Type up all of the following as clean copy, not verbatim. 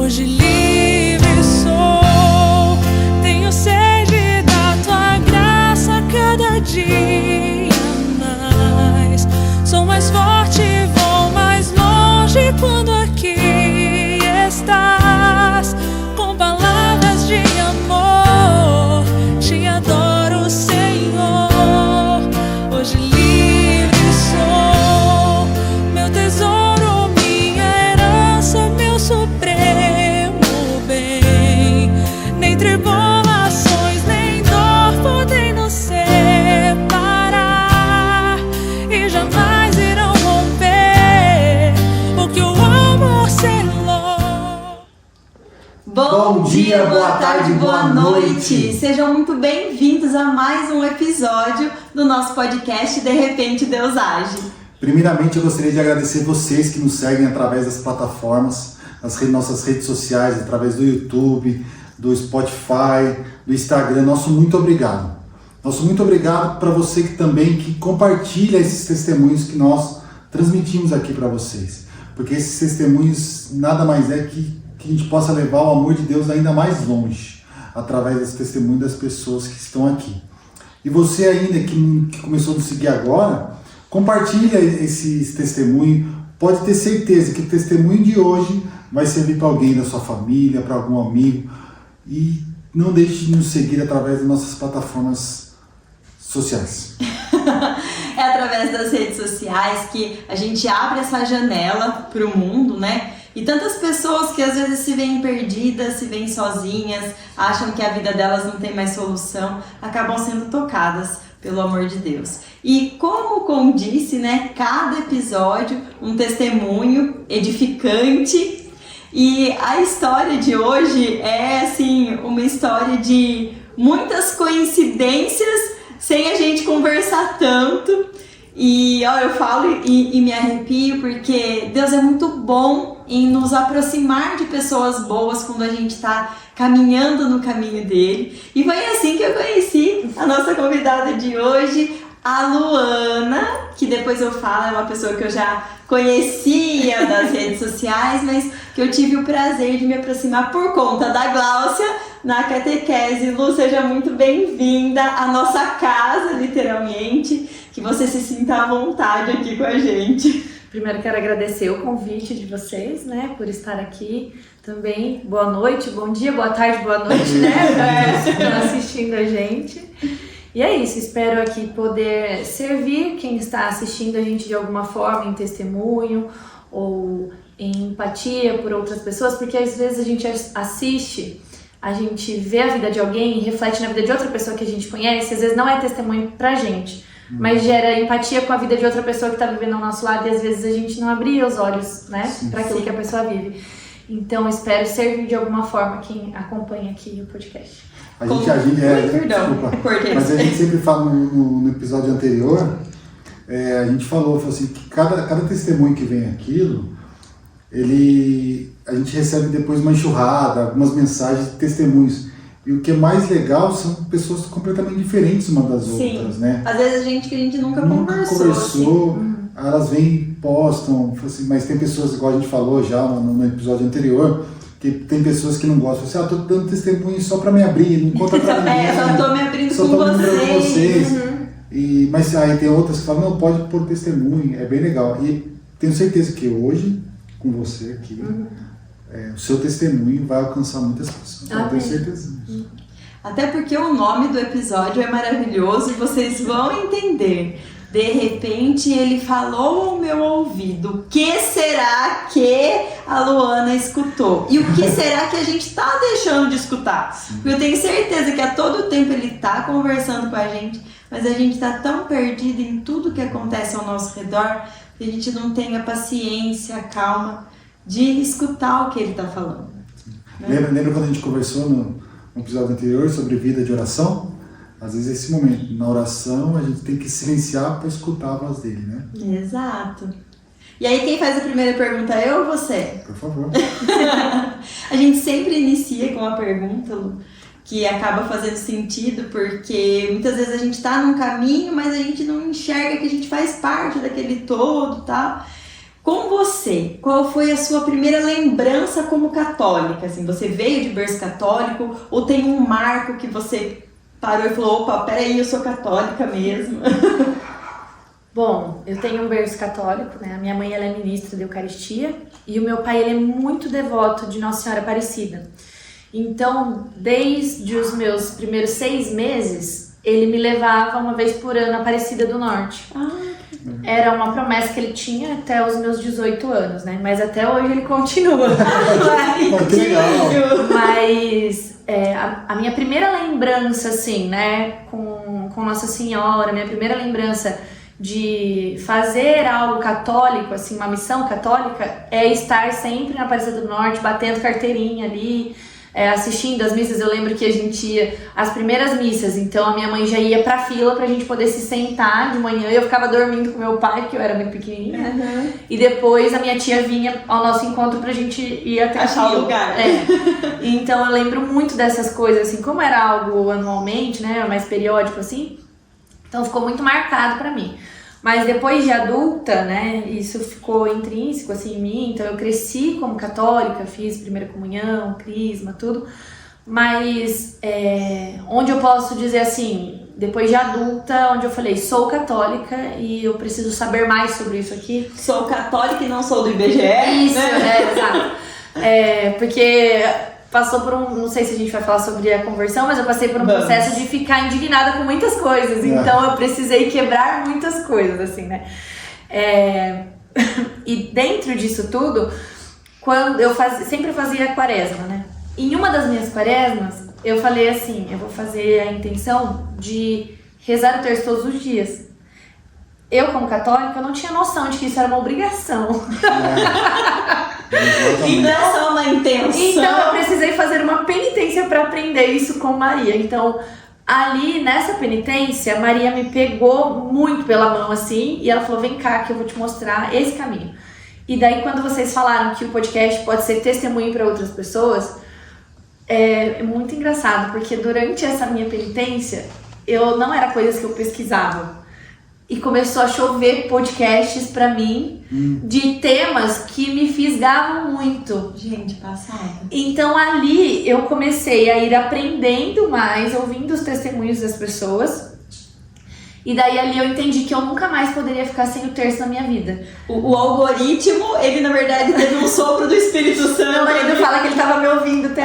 Hoje livre sou, tenho sede da tua graça cada dia mais. Sou mais forte, vou mais longe quando aqui estás. Com palavras de amor, te adoro, Senhor. Hoje livre sou, meu tesouro, minha herança, meu supremo bem. Nem tribulações, nem dor podem nos separar, e jamais irão romper o que o amor selou. Bom dia, boa tarde, boa noite! Sejam muito bem-vindos a mais um episódio do nosso podcast De Repente Deus Age. Primeiramente, eu gostaria de agradecer vocês que nos seguem através das plataformas, nossas redes sociais, através do YouTube, do Spotify, do Instagram. Nosso muito obrigado. Nosso muito obrigado para você que também que compartilha esses testemunhos que nós transmitimos aqui para vocês. Porque esses testemunhos nada mais é que a gente possa levar o amor de Deus ainda mais longe, através desse testemunho das pessoas que estão aqui. E você ainda que começou a nos seguir agora, compartilha esse testemunho. Pode ter certeza que o testemunho de hoje vai servir para alguém da sua família, para algum amigo. E não deixe de nos seguir através das nossas plataformas sociais. É através das redes sociais que a gente abre essa janela para o mundo, né? E tantas pessoas que às vezes se veem perdidas, se veem sozinhas, acham que a vida delas não tem mais solução, acabam sendo tocadas pelo amor de Deus. E como disse, né, cada episódio um testemunho edificante. E a história de hoje é assim, uma história de muitas coincidências sem a gente conversar tanto. E ó, eu falo e me arrepio porque Deus é muito bom em nos aproximar de pessoas boas quando a gente está caminhando no caminho dele. E foi assim que eu conheci a nossa convidada de hoje, a Luana, que depois eu falo, é uma pessoa que eu já conhecia das redes sociais, mas que eu tive o prazer de me aproximar por conta da Gláucia na catequese. Lu, seja muito bem-vinda à nossa casa, literalmente, que você se sinta à vontade aqui com a gente. Primeiro quero agradecer o convite de vocês, né, por estar aqui. Também boa noite, bom dia, boa tarde, boa noite, né, que estão assistindo a gente. E é isso, espero aqui poder servir quem está assistindo a gente de alguma forma, em testemunho ou em empatia por outras pessoas, porque às vezes a gente assiste, a gente vê a vida de alguém e reflete na vida de outra pessoa que a gente conhece, às vezes não é testemunho pra gente, mas gera empatia com a vida de outra pessoa que está vivendo ao nosso lado e às vezes a gente não abria os olhos, né, para aquilo que a pessoa vive. Então espero servir de alguma forma quem acompanha aqui o podcast. Mas a gente sempre fala no episódio anterior, a gente falou assim, que cada testemunho que vem aquilo, a gente recebe depois uma enxurrada, algumas mensagens de testemunhos. E o que é mais legal são pessoas completamente diferentes umas das outras, né? Às vezes a gente nunca conversou. Assim. Elas vêm e postam, assim, mas tem pessoas, igual a gente falou já no episódio anterior, que tem pessoas que não gostam, assim, tô dando testemunho só pra me abrir, não conta pra ninguém. Só tô me abrindo só com vocês. Mas aí tem outras que falam, não, pode pôr testemunho, é bem legal. E tenho certeza que hoje, com você aqui, o seu testemunho vai alcançar muitas pessoas. Eu tenho certeza disso. Até porque o nome do episódio é maravilhoso e vocês vão entender. De repente ele falou ao meu ouvido, o que será que a Luana escutou? E o que será que a gente tá deixando de escutar? Porque eu tenho certeza que a todo tempo ele tá conversando com a gente, mas a gente tá tão perdido em tudo que acontece ao nosso redor que a gente não tem a paciência, a calma de escutar o que ele tá falando. Né? Lembra quando a gente conversou no episódio anterior sobre vida de oração? Às vezes esse momento, na oração, a gente tem que silenciar para escutar a voz dele, né? Exato. E aí quem faz a primeira pergunta, eu ou você? Por favor. A gente sempre inicia com uma pergunta, Lu, que acaba fazendo sentido, porque muitas vezes a gente está num caminho, mas a gente não enxerga que a gente faz parte daquele todo, tá? Com você, qual foi a sua primeira lembrança como católica? Assim, você veio de berço católico ou tem um marco que você parou e falou, opa, peraí, eu sou católica mesmo? Bom, eu tenho um berço católico, né? A minha mãe ela é ministra da Eucaristia e o meu pai ele é muito devoto de Nossa Senhora Aparecida. Então, desde os meus primeiros 6 meses, ele me levava uma vez por ano à Aparecida do Norte. Era uma promessa que ele tinha até os meus 18 anos, né? Mas até hoje ele continua. Que legal. Mas a minha primeira lembrança, assim, né? Com Nossa Senhora, minha primeira lembrança de fazer algo católico, assim, uma missão católica, é estar sempre na Aparecida do Norte, batendo carteirinha ali, assistindo as missas. Eu lembro que a gente ia às primeiras missas, então a minha mãe já ia pra fila pra gente poder se sentar de manhã, e eu ficava dormindo com meu pai, porque eu era muito pequenininha, né? E depois a minha tia vinha ao nosso encontro pra gente ir até achar o lugar. Então eu lembro muito dessas coisas, assim, como era algo anualmente, né, mais periódico, assim, então ficou muito marcado pra mim. Mas depois de adulta, né, isso ficou intrínseco assim em mim, então eu cresci como católica, fiz primeira comunhão, crisma, tudo. Mas onde eu posso dizer assim, depois de adulta, onde eu falei, sou católica e eu preciso saber mais sobre isso aqui. Sou católica e não sou do IBGE. Isso, né? Exato. Porque passou por não sei se a gente vai falar sobre a conversão, mas eu passei por um processo de ficar indignada com muitas coisas, então eu precisei quebrar muitas coisas, assim, né? E dentro disso tudo, quando eu sempre fazia quaresma, né? Em uma das minhas quaresmas, eu falei assim, eu vou fazer a intenção de rezar o terço todos os dias. Eu, como católica, eu não tinha noção de que isso era uma obrigação. E não é só uma intenção. Então eu precisei fazer uma penitência para aprender isso com Maria. Então, ali nessa penitência, Maria me pegou muito pela mão assim e ela falou: vem cá que eu vou te mostrar esse caminho. E daí, quando vocês falaram que o podcast pode ser testemunho para outras pessoas, é muito engraçado, porque durante essa minha penitência, não era coisas que eu pesquisava. E começou a chover podcasts pra mim de temas que me fisgavam muito. Gente, passada. Então ali eu comecei a ir aprendendo mais, ouvindo os testemunhos das pessoas. E daí ali eu entendi que eu nunca mais poderia ficar sem o terço na minha vida. O algoritmo, ele na verdade teve um sopro do Espírito Santo. Meu marido fala que ele tava me ouvindo até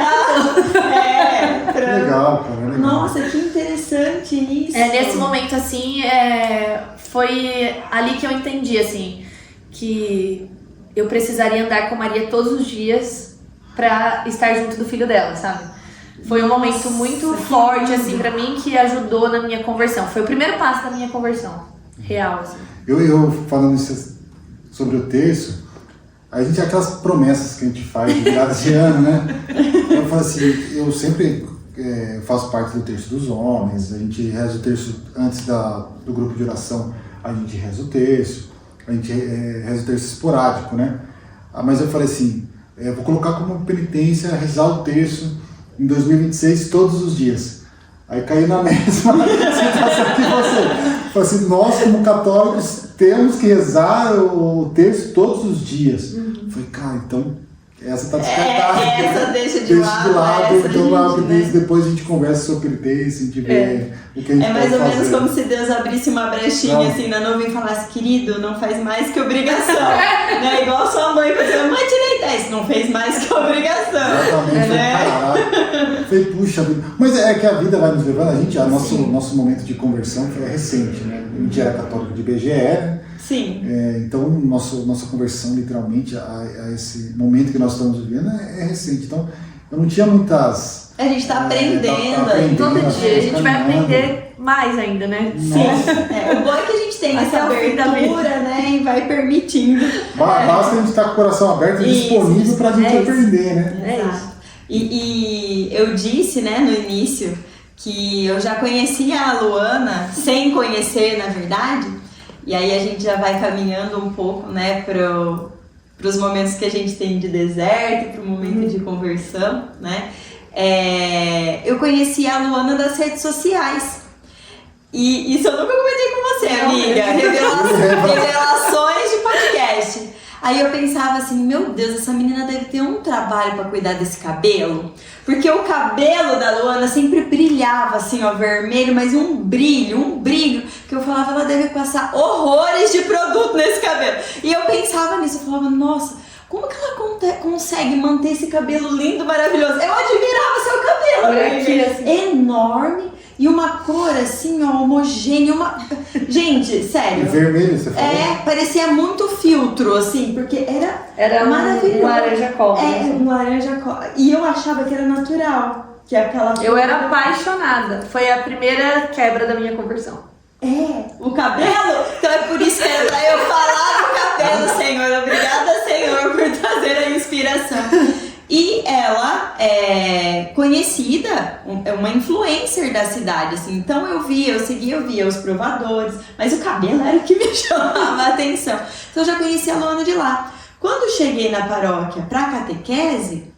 Legal, cara. Legal. Nossa, que interessante isso. Nesse momento, assim, foi ali que eu entendi, assim, que eu precisaria andar com Maria todos os dias pra estar junto do filho dela, sabe? Foi um momento muito forte, assim, pra mim, que ajudou na minha conversão. Foi o primeiro passo da minha conversão real, assim. Eu falando isso sobre o terço, a gente aquelas promessas que a gente faz de virada de ano, né? Eu falo assim, eu sempre faço parte do terço dos homens, a gente reza o terço antes do grupo de oração, a gente reza o terço, a gente reza o terço esporádico, né? Mas eu falei assim, vou colocar como penitência rezar o terço em 2026 todos os dias. Aí caiu na mesma situação que você. Falei assim, nós como católicos temos que rezar o terço todos os dias. Falei, cara, então essa tá descartada. Essa deixa de lado. Então depois a gente conversa sobre o terço, a gente vê o que a gente pode fazer. É mais ou menos como se Deus abrisse uma brechinha assim na nuvem e falasse, querido, não faz mais que obrigação. Né? Igual sua mãe fazendo, mãe, tirei 10, não fez mais que obrigação. Exatamente, né? Falei, puxa vida. Mas é que a vida vai nos levando, nosso momento de conversão é recente, né? A gente era católico de IBGE, né? Sim. Então, nossa conversão, literalmente, a esse momento que nós estamos vivendo é recente. Então, eu não tinha muitas... A gente tá aprendendo. Todo dia a gente vai aprender mais ainda, né? Sim. O bom é que a gente tem essa abertura, né? E vai permitindo. Basta a gente estar com o coração aberto e disponível pra gente aprender, né? Exato. E eu disse, né, no início, que eu já conhecia a Luana, sem conhecer, na verdade. E aí a gente já vai caminhando um pouco, né, para os momentos que a gente tem de deserto, para o momento de conversão, né? Eu conheci a Luana das redes sociais. E isso eu nunca comentei com você, amiga. Revelações de podcast. Aí eu pensava assim, meu Deus, essa menina deve ter um trabalho pra cuidar desse cabelo. Porque o cabelo da Luana sempre brilhava assim, ó, vermelho, mas um brilho, que eu falava, ela deve passar horrores de produto nesse cabelo. E eu pensava nisso, eu falava, nossa, como que ela consegue manter esse cabelo lindo, maravilhoso? Eu admirava seu cabelo, aqui, assim. enorme. E uma cor assim, ó, homogênea, Gente, sério. Vermelho, você falou? Parecia muito filtro, assim, porque era maravilhoso. Um laranja cobre. Um laranja cobre. E eu achava que era natural. Que aquela Eu era apaixonada. Foi a primeira quebra da minha conversão. O cabelo? Então é por isso que era pra eu falar do cabelo, Senhor. Obrigada, Senhor, por trazer a inspiração. E ela é conhecida, é uma influencer da cidade, assim. Então eu via os provadores, mas o cabelo era o que me chamava a atenção. Então eu já conhecia a Luana de lá. Quando cheguei na paróquia pra catequese,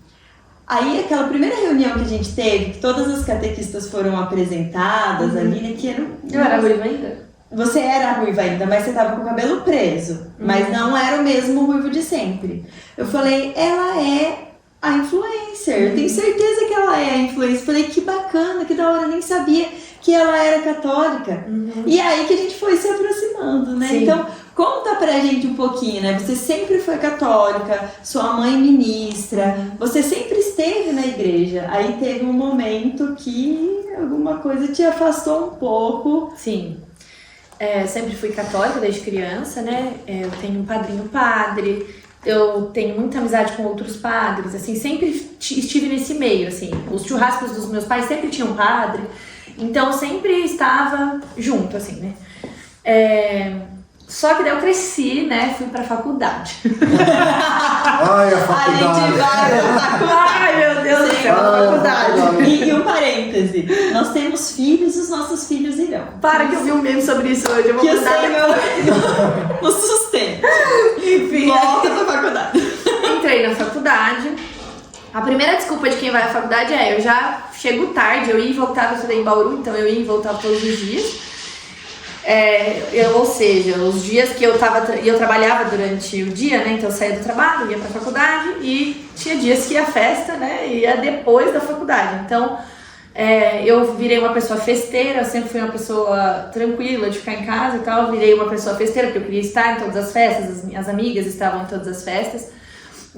aí aquela primeira reunião que a gente teve, que todas as catequistas foram apresentadas ali, né, que eram... Eu era ruiva ainda? Você era ruiva ainda, mas você tava com o cabelo preso. Mas não era o mesmo ruivo de sempre. Eu falei, ela é a influencer, eu tenho certeza que ela é a influencer. Falei, que bacana, que da hora, eu nem sabia que ela era católica. E aí que a gente foi se aproximando, né? Sim. Então, conta pra gente um pouquinho, né? Você sempre foi católica, sua mãe ministra, você sempre esteve na igreja. Aí teve um momento que alguma coisa te afastou um pouco. Sim. Sempre fui católica desde criança, né? Eu tenho um padrinho padre. Eu tenho muita amizade com outros padres, assim, sempre estive nesse meio, assim. Os churrascos dos meus pais sempre tinham padre, então sempre estava junto, assim, né? Só que daí eu cresci, né? Fui pra faculdade. Ai, a faculdade. A gente vai pra faculdade. Ai, meu Deus do céu, faculdade. E um parêntese, nós temos filhos, os nossos filhos irão. Para que eu vi um meme sobre isso hoje, eu vou Que o mandar Senhor nos sustente. Enfim, Volta pra faculdade. entrei na faculdade. A primeira desculpa de quem vai à faculdade eu já chego tarde, eu ia e voltava, eu estudei em Bauru, então eu ia e voltava todos os dias. Ou seja, os dias que eu trabalhava durante o dia, né? Então eu saía do trabalho, ia pra faculdade e tinha dias que ia festa, né? Ia depois da faculdade. Então eu virei uma pessoa festeira, eu sempre fui uma pessoa tranquila de ficar em casa e tal. Eu virei uma pessoa festeira porque eu queria estar em todas as festas, as minhas amigas estavam em todas as festas.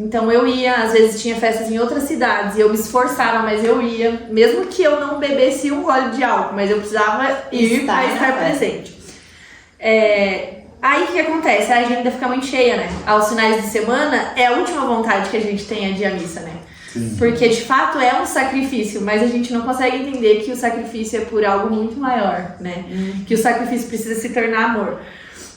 Então eu ia, às vezes tinha festas em outras cidades e eu me esforçava, mas eu ia, mesmo que eu não bebesse um gole de álcool, mas eu precisava ir para estar presente. Aí o que acontece? A agenda fica muito cheia, né? Aos finais de semana é a última vontade que a gente tem de ir à missa, né? Sim. Porque de fato é um sacrifício, mas a gente não consegue entender que o sacrifício é por algo muito maior, né? Que o sacrifício precisa se tornar amor.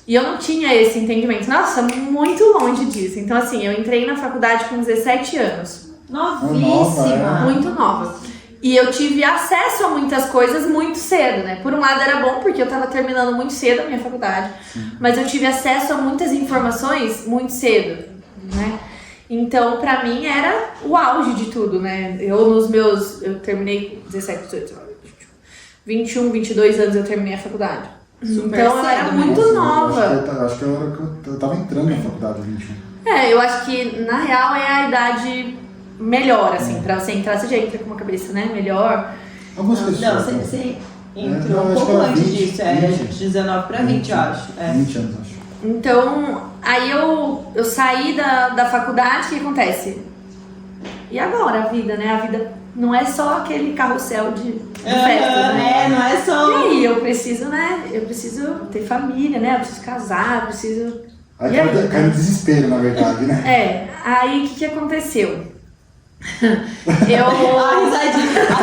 E eu não tinha esse entendimento. Nossa, muito longe disso. Então assim, eu entrei na faculdade com 17 anos. Novíssima. Muito nova. E eu tive acesso a muitas coisas muito cedo, né? Por um lado era bom, porque eu tava terminando muito cedo a minha faculdade. Mas eu tive acesso a muitas informações muito cedo, né? Então, pra mim, era o auge de tudo, né? Eu terminei com 17, 18, 21, 22 anos eu terminei a faculdade. Super então, eu era cedo, muito Nossa, nova. Acho que eu era que eu tava entrando na faculdade, 21. Eu acho que, na real, é a idade melhor, assim, pra você entrar, você já entra com uma cabeça, né, melhor. Algumas pessoas. Não, você entrou não, um acho pouco que era antes 20, disso, era 20. de 19 pra 20, eu acho. 20 anos, acho. Então, aí eu saí da faculdade, o que acontece? E agora a vida, né? A vida não é só aquele carrossel de festas, né? Não é só... E aí, eu preciso, né? Eu preciso ter família, né? Eu preciso casar, eu preciso... Aí E aí, cai no desespero, na verdade, né? Aí o que aconteceu? A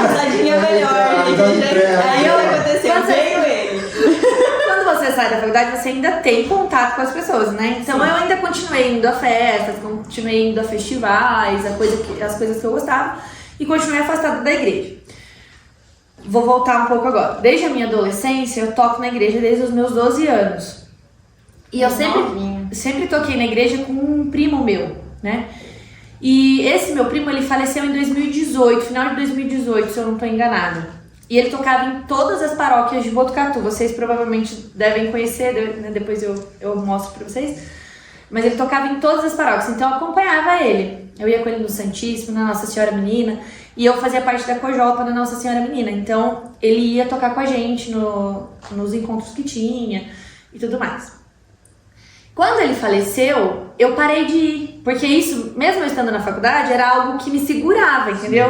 risadinha é melhor, gente. Aí o que aconteceu? Veio ele. Quando você sai da faculdade, você ainda tem contato com as pessoas, né? Então eu ainda continuei indo a festas, continuei indo a festivais, as coisas que eu gostava, e continuei afastada da igreja. Vou voltar um pouco agora. Desde a minha adolescência, eu toco na igreja desde os meus 12 anos. E eu sempre toquei na igreja com um primo meu, né? E esse meu primo, ele faleceu em 2018, final de 2018, se eu não estou enganada. E ele tocava em todas as paróquias de Botucatu. Vocês provavelmente devem conhecer, né? Depois eu mostro para vocês. Mas ele tocava em todas as paróquias, então eu acompanhava ele. Eu ia com ele no Santíssimo, na Nossa Senhora Menina, e eu fazia parte da Cojopa da Nossa Senhora Menina. Então ele ia tocar com a gente nos encontros que tinha e tudo mais. Quando ele faleceu, eu parei de ir, porque isso, mesmo eu estando na faculdade, era algo que me segurava, entendeu?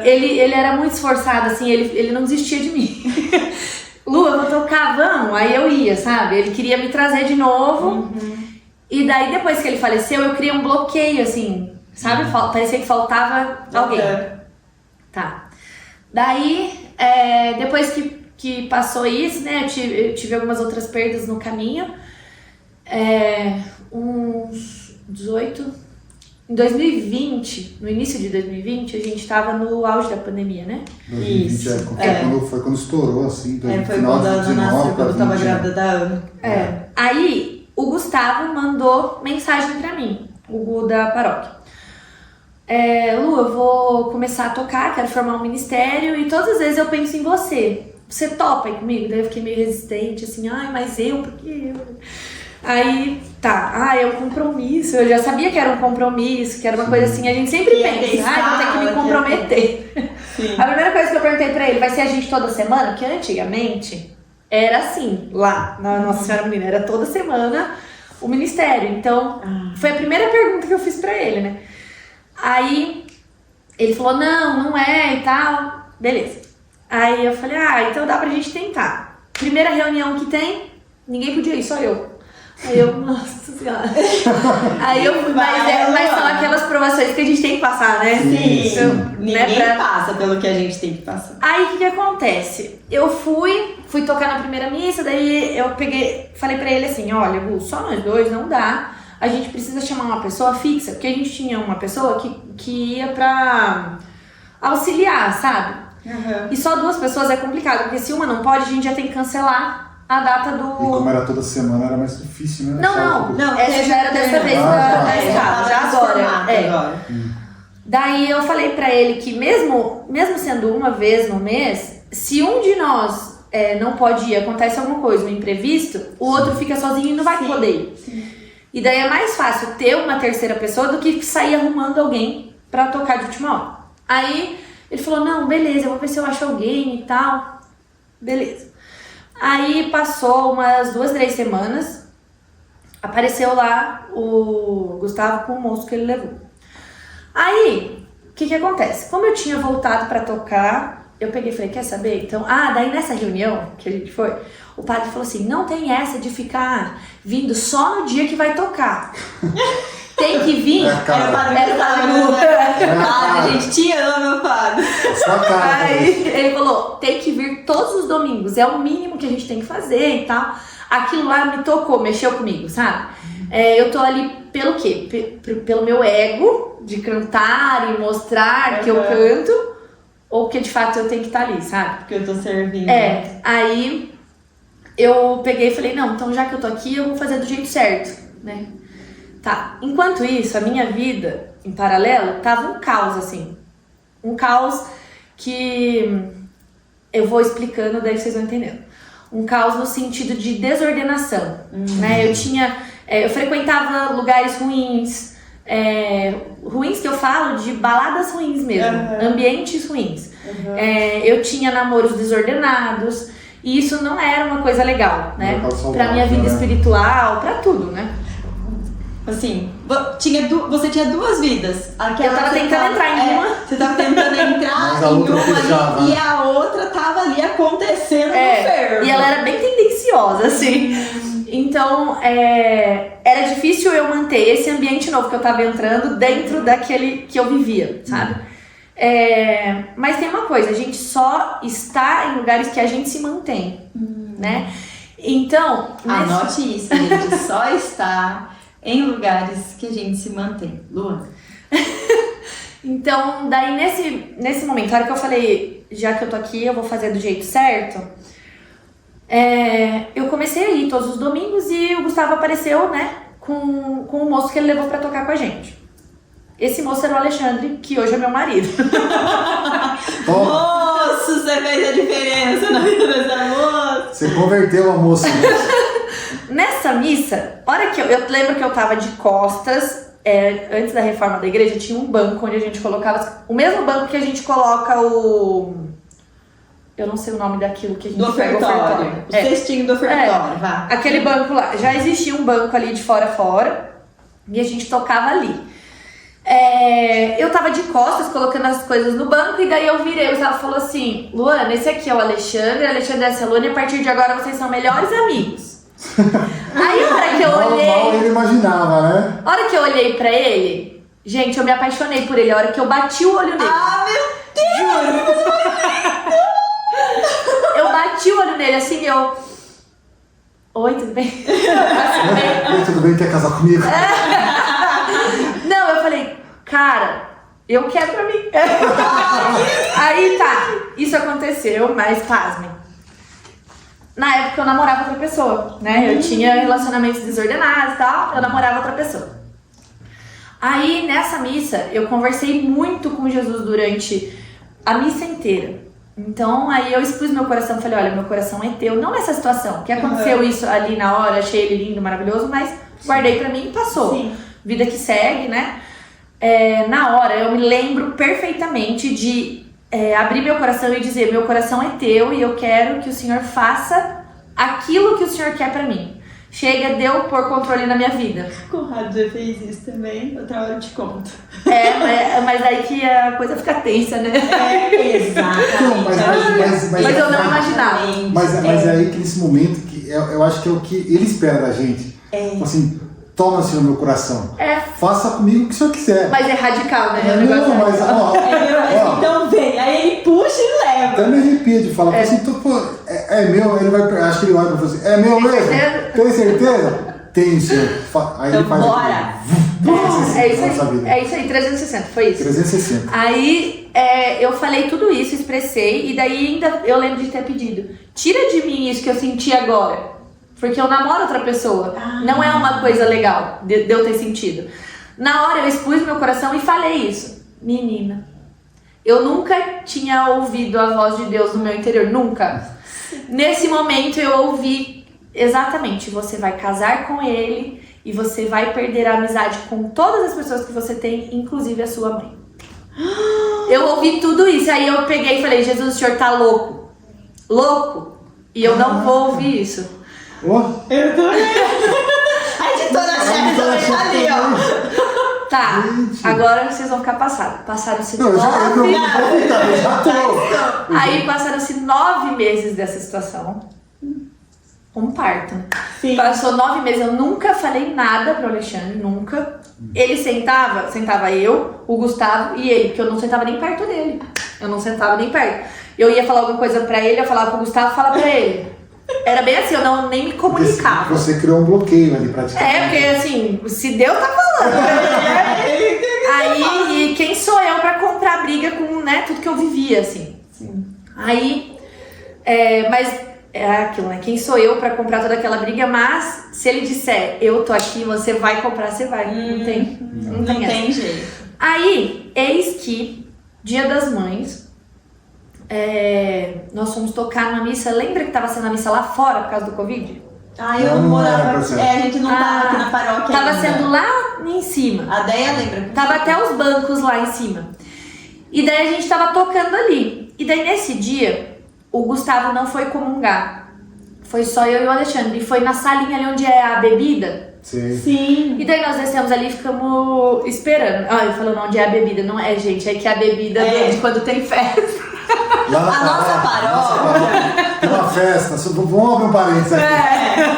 Ele era muito esforçado, assim, ele não desistia de mim. Lu, eu vou tocar, vamos? Aí eu ia, sabe? Ele queria me trazer de novo. E daí, depois que ele faleceu, eu criei um bloqueio, assim, sabe? Parecia que faltava alguém. Tá. Daí, depois que passou isso, né? Eu tive algumas outras perdas no caminho. Uns 18... Em 2020, no início de 2020, a gente tava no auge da pandemia, né? 2020 foi quando estourou, assim, Foi final quando de a Ana 19 nasceu, pra quando eu tava 20. grávida da Ana. Aí, o Gustavo mandou mensagem pra mim, o Gu da paróquia. Lu, eu vou começar a tocar, quero formar um ministério e todas as vezes eu penso em você. Você topa aí comigo? Daí eu fiquei meio resistente, assim, mas por que eu? Aí, tá, é um compromisso, eu já sabia que era um compromisso, que era uma coisa assim, a gente sempre pensa, vou ter que me comprometer. A primeira coisa que eu perguntei pra ele, vai ser a gente toda semana? Porque antigamente era assim, lá na Nossa Senhora Menina, era toda semana o ministério, então foi a primeira pergunta que eu fiz pra ele, né? Aí ele falou, não é e tal, beleza. Aí eu falei, então dá pra gente tentar. Primeira reunião que tem, ninguém podia ir, só eu. Aí eu, nossa senhora. Aí eu fui, mas são aquelas provações que a gente tem que passar, né? Sim. Então, Ninguém passa pelo que a gente tem que passar. Aí o que acontece? Eu fui tocar na primeira missa, daí eu falei pra ele assim, olha, Gu, só nós dois não dá, a gente precisa chamar uma pessoa fixa, porque a gente tinha uma pessoa que ia pra auxiliar, sabe? E só 2 pessoas é complicado, porque se uma não pode, a gente já tem que cancelar a data do... E como era toda semana, era mais difícil, né? Não, essa já era dessa vez da escala, já agora. Daí eu falei pra ele que mesmo sendo uma vez no mês, se um de nós não pode ir, acontece alguma coisa, um imprevisto, o outro fica sozinho e não vai poder ir. E daí é mais fácil ter uma terceira pessoa do que sair arrumando alguém pra tocar de última hora. Aí ele falou, não, beleza, eu vou ver se eu acho alguém e tal. Beleza. Aí passou umas 2, 3 semanas, apareceu lá o Gustavo com o moço que ele levou. Aí, o que acontece? Como eu tinha voltado pra tocar, eu peguei e falei, quer saber? Então, daí nessa reunião que a gente foi, o padre falou assim, não tem essa de ficar vindo só no dia que vai tocar. Tem que vir. A gente te ama, padre. Aí ele falou, tem que vir todos os domingos, é o mínimo que a gente tem que fazer e tal. Aquilo lá me tocou, mexeu comigo, sabe? Eu tô ali pelo quê? Pelo meu ego de cantar e mostrar que eu canto, ou porque de fato eu tenho que estar ali, sabe? Porque eu tô servindo. Aí eu peguei e falei, não, então já que eu tô aqui, eu vou fazer do jeito certo, né? Tá, enquanto isso, a minha vida, em paralelo, tava um caos, assim. Um caos que eu vou explicando, daí vocês vão entendendo. Um caos no sentido de desordenação, né? Eu frequentava lugares ruins, ruins que eu falo de baladas ruins mesmo, ambientes ruins. Eu tinha namoros desordenados, e isso não era uma coisa legal, né? Pra minha vida espiritual, pra tudo, né? Assim, você tinha 2 vidas. Eu tava tentando entrar em uma. Você tava tentando entrar em uma ali, e a outra tava ali acontecendo no fervo. E ela era bem tendenciosa, assim. Então, era difícil eu manter esse ambiente novo que eu tava entrando dentro daquele que eu vivia, sabe? Mas tem uma coisa, a gente só está em lugares que a gente se mantém, né? Então... Anote isso, gente. Só está em lugares que a gente se mantém. Luana? Então, daí nesse momento, a hora que eu falei, já que eu tô aqui, eu vou fazer do jeito certo, eu comecei a ir todos os domingos e o Gustavo apareceu, né, com o moço que ele levou pra tocar com a gente. Esse moço era o Alexandre, que hoje é meu marido. Moço, você fez a diferença na vida dessa moça. Você converteu a moça. Nessa missa, hora que eu lembro que eu tava de costas, antes da reforma da igreja, tinha um banco onde a gente colocava, o mesmo banco que a gente coloca eu não sei o nome daquilo que a gente Do pega ofertório. O cestinho do ofertório, vá. Aquele banco lá. Já existia um banco ali de fora a fora e a gente tocava ali. Eu tava de costas colocando as coisas no banco e daí eu virei. O Gustavo falou assim: Luana, esse aqui é o Alexandre, essa é a Luana e a partir de agora vocês são melhores amigos. Aí a hora que eu olhei. Mal ele imaginava, né? A hora que eu olhei pra ele, gente, eu me apaixonei por ele. A hora que eu bati o olho nele. Ah, meu Deus! Juro! Eu bati o olho nele assim, oi, tudo bem? Oi, tudo bem? Quer casar comigo? Não, eu falei, cara, eu quero pra mim. Aí tá, isso aconteceu, mas pasmem. Na época eu namorava outra pessoa, né? Eu tinha relacionamentos desordenados e tal, eu namorava outra pessoa. Aí nessa missa eu conversei muito com Jesus durante a missa inteira. Então aí eu expus meu coração, falei, olha, meu coração é teu, não nessa situação, que aconteceu isso ali na hora, achei ele lindo, maravilhoso, mas guardei pra mim e passou. Sim. Vida que segue, né? Na hora eu me lembro perfeitamente de abrir meu coração e dizer, meu coração é teu e eu quero que o Senhor faça aquilo que o Senhor quer pra mim. Chega, deu por controle na minha vida. O Conrado já fez isso também, outra hora eu te conto. Mas aí que a coisa fica tensa, né? Exatamente. Mas eu não imaginava. Mas é aí que nesse momento, que eu acho que é o que ele espera da gente. Assim, toma, Senhor, meu coração. Faça comigo o que o Senhor quiser. Mas é radical, né? Não, mas ó, então vem, aí ele puxa e leva. até me arrepia de falar, assim, pô, é meu, ele vai, acho que ele olha pra você, é meu mesmo? Tem certeza? Tenho, Senhor. Aí ele faz bora. aqui. É isso aí, 360, foi isso. 360. Aí eu falei tudo isso, expressei, e daí ainda eu lembro de ter pedido, tira de mim isso que eu senti agora, porque eu namoro outra pessoa, não é uma coisa legal de eu ter sentido. Na hora eu expus meu coração e falei isso. Menina, eu nunca tinha ouvido a voz de Deus no meu interior, nunca. Nesse momento eu ouvi exatamente, você vai casar com ele e você vai perder a amizade com todas as pessoas que você tem, inclusive a sua mãe. Eu ouvi tudo isso, aí eu peguei e falei, Jesus, o senhor tá louco? Louco? E eu não vou ouvir isso. Eu tô a editora-chefe também tá ali, ó. Tá, Gente. agora vocês vão ficar passados. Passaram-se Não, eu já tô. Aí passaram-se 9 meses dessa situação. Um parto, né? Sim. Passou 9 meses, eu nunca falei nada pro Alexandre, nunca. Ele sentava eu, o Gustavo e ele, porque eu não sentava nem perto dele. Eu não sentava nem perto. Eu ia falar alguma coisa pra ele, eu falava pro Gustavo, fala pra ele. Era bem assim, eu nem me comunicava. Você criou um bloqueio ali praticamente. Porque assim, se Deus tá falando. Aí, e quem sou eu pra comprar briga com, né, tudo que eu vivia, assim. Sim. Aí, mas é aquilo, né? Quem sou eu pra comprar toda aquela briga, mas se ele disser, eu tô aqui, você vai comprar, você vai. Não tem jeito. Aí, eis que, Dia das Mães, nós fomos tocar numa missa. Lembra que tava sendo a missa lá fora por causa do Covid? Eu não morava. A gente não tava aqui na paróquia. Tava ainda. sendo lá em cima. A Deia lembra? Tava até os bancos lá em cima. E daí a gente tava tocando ali. E daí nesse dia, o Gustavo não foi comungar. Foi só eu e o Alexandre. E foi na salinha ali onde é a bebida. Sim. E daí nós descemos ali e ficamos esperando. Eu falando onde é a bebida. Não é, gente. É que a bebida de quando tem festa. Lá na nossa paróquia. Tem uma festa, vamos abrir um parênteses aqui.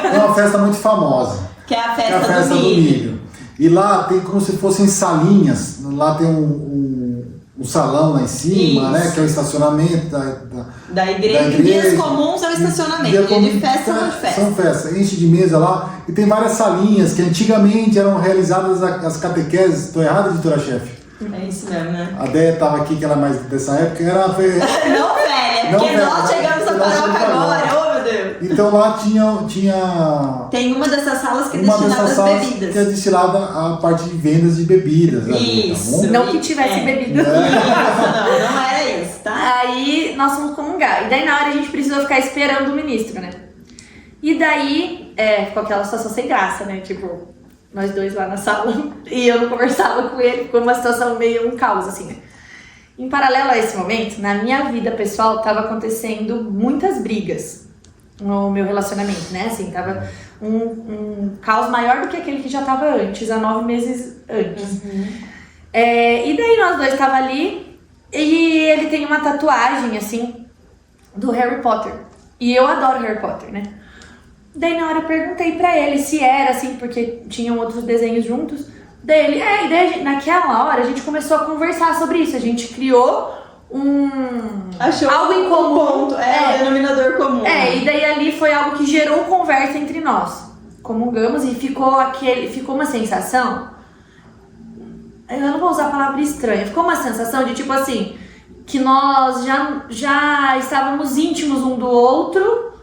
É uma festa muito famosa. Que é a Que é festa, a festa do milho. E lá tem como se fossem salinhas. Lá tem um salão lá em cima, né? Que é o estacionamento da igreja. Dias comuns é o estacionamento. Dia de festa são de festa. São festas. Enche de mesa lá. E tem várias salinhas que antigamente eram realizadas as catequeses. Estou errado, editora-chefe? É isso mesmo, né? A Deia estava aqui, que ela é mais dessa época. Não velha, porque nós chegamos na paróquia agora. Meu Deus. Então lá tinha... Tem uma dessas salas que é uma destinada dessas às salas bebidas. que é destinada à parte de vendas de bebidas. Isso. Ali, tá bom? Não que tivesse bebida. Isso, não era isso, tá? Aí nós fomos comungar. E daí na hora a gente precisou ficar esperando o ministro, né? E daí ficou aquela situação sem graça, né? Tipo, nós dois lá na sala e eu não conversava com ele, ficou uma situação meio um caos, assim, né? Em paralelo a esse momento, na minha vida pessoal, tava acontecendo muitas brigas no meu relacionamento, né? Assim, tava um caos maior do que aquele que já tava antes, há 9 meses antes. E daí nós dois tava ali e ele tem uma tatuagem, assim, do Harry Potter. E eu adoro Harry Potter, né? Daí na hora eu perguntei pra ele se era assim, porque tinham outros desenhos juntos. Daí ele, e daí naquela hora a gente começou a conversar sobre isso. A gente criou algo em comum. O denominador comum. E daí ali foi algo que gerou conversa entre nós. Comungamos e ficou uma sensação. Eu não vou usar a palavra estranha. Ficou uma sensação de tipo assim, que nós já estávamos íntimos um do outro.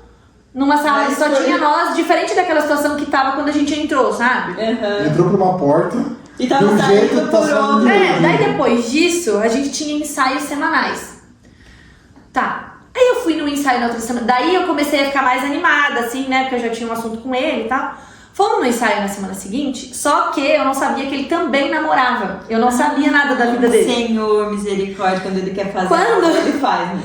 Numa sala que só tinha nós, diferente daquela situação que tava quando a gente entrou, sabe? Entrou por uma porta e tava saindo por outra. Daí depois disso, a gente tinha ensaios semanais. Tá. Aí eu fui no ensaio na outra semana. Daí eu comecei a ficar mais animada, assim, né? Porque eu já tinha um assunto com ele e tal. Fomos no ensaio na semana seguinte, só que eu não sabia que ele também namorava. Eu não sabia nada da vida dele. Senhor, misericórdia, quando ele quer fazer ele faz, né?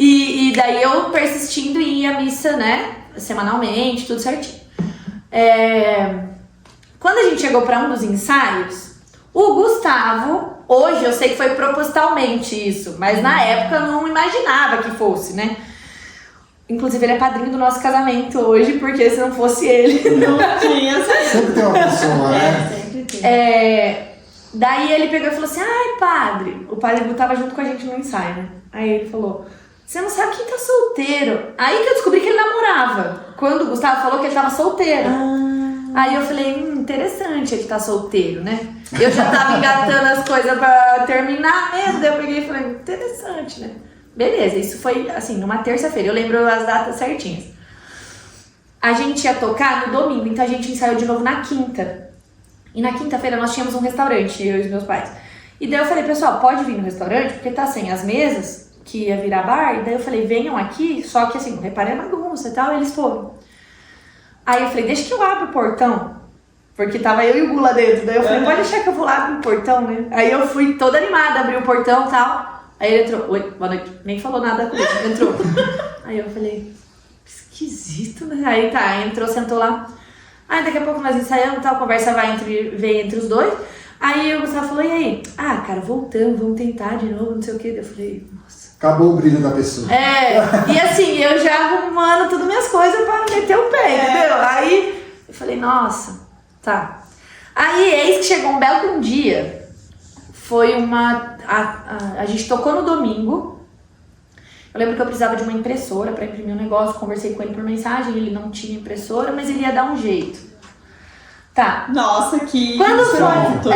E daí eu persistindo em ir à missa, né, semanalmente, tudo certinho. Quando a gente chegou para um dos ensaios, o Gustavo, hoje eu sei que foi propositalmente isso, mas na época eu não imaginava que fosse, né? Inclusive ele é padrinho do nosso casamento hoje, porque se não fosse ele... Não tinha saído. Sempre tem uma pessoa, né? Sempre tem. Daí ele pegou e falou assim, ai padre, o padre tava junto com a gente no ensaio, né? Aí ele falou... Você não sabe quem tá solteiro. Aí que eu descobri que ele namorava. Quando o Gustavo falou que ele tava solteiro. Aí eu falei, interessante ele tá solteiro, né? Eu já tava engatando as coisas pra terminar mesmo. Daí eu peguei e falei, interessante, né? Beleza, isso foi assim, numa terça-feira. Eu lembro as datas certinhas. A gente ia tocar no domingo, então a gente ensaiou de novo na quinta. E na quinta-feira nós tínhamos um restaurante, eu e os meus pais. E daí eu falei, pessoal, pode vir no restaurante, porque tá sem as mesas, que ia virar bar, e daí eu falei, venham aqui, só que assim, reparei a bagunça e tal, e eles foram. Aí eu falei, deixa que eu abro o portão, porque tava eu e o Gu lá dentro, daí eu falei, pode deixar que eu vou lá abrir o portão, né? Aí eu fui toda animada, abri o portão e tal, aí ele entrou, oi, boa noite, nem falou nada comigo, entrou. Aí eu falei, esquisito, né? Aí tá, entrou, sentou lá, aí daqui a pouco nós ensaiamos e tal, a conversa veio entre os dois. Aí o Gustavo falou, e aí? Ah, cara, voltamos, vamos tentar de novo, não sei o que. Eu falei, nossa. Acabou o brilho da pessoa. E assim, eu já arrumando todas minhas coisas pra meter o pé, entendeu? Aí eu falei, nossa, tá. Aí eis que chegou um belo dia, foi a gente tocou no domingo. Eu lembro que eu precisava de uma impressora pra imprimir um negócio, conversei com ele por mensagem, ele não tinha impressora, mas ele ia dar um jeito. Tá. Nossa, que quando pronto.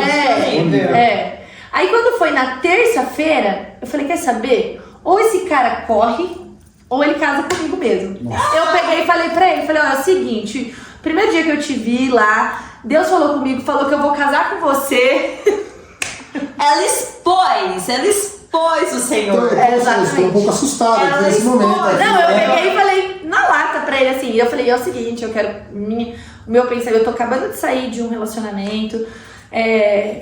Aí quando foi na terça-feira, eu falei, quer saber? Ou esse cara corre, ou ele casa comigo mesmo. Nossa. Eu peguei e falei pra ele, olha, é o seguinte, primeiro dia que eu te vi lá, Deus falou comigo, falou que eu vou casar com você. Ela expôs o Senhor. Eu estou um pouco assustada nesse momento. Não, eu peguei e falei na lata pra ele assim, eu falei, é o seguinte, eu quero... O meu pensamento, eu tô acabando de sair de um relacionamento,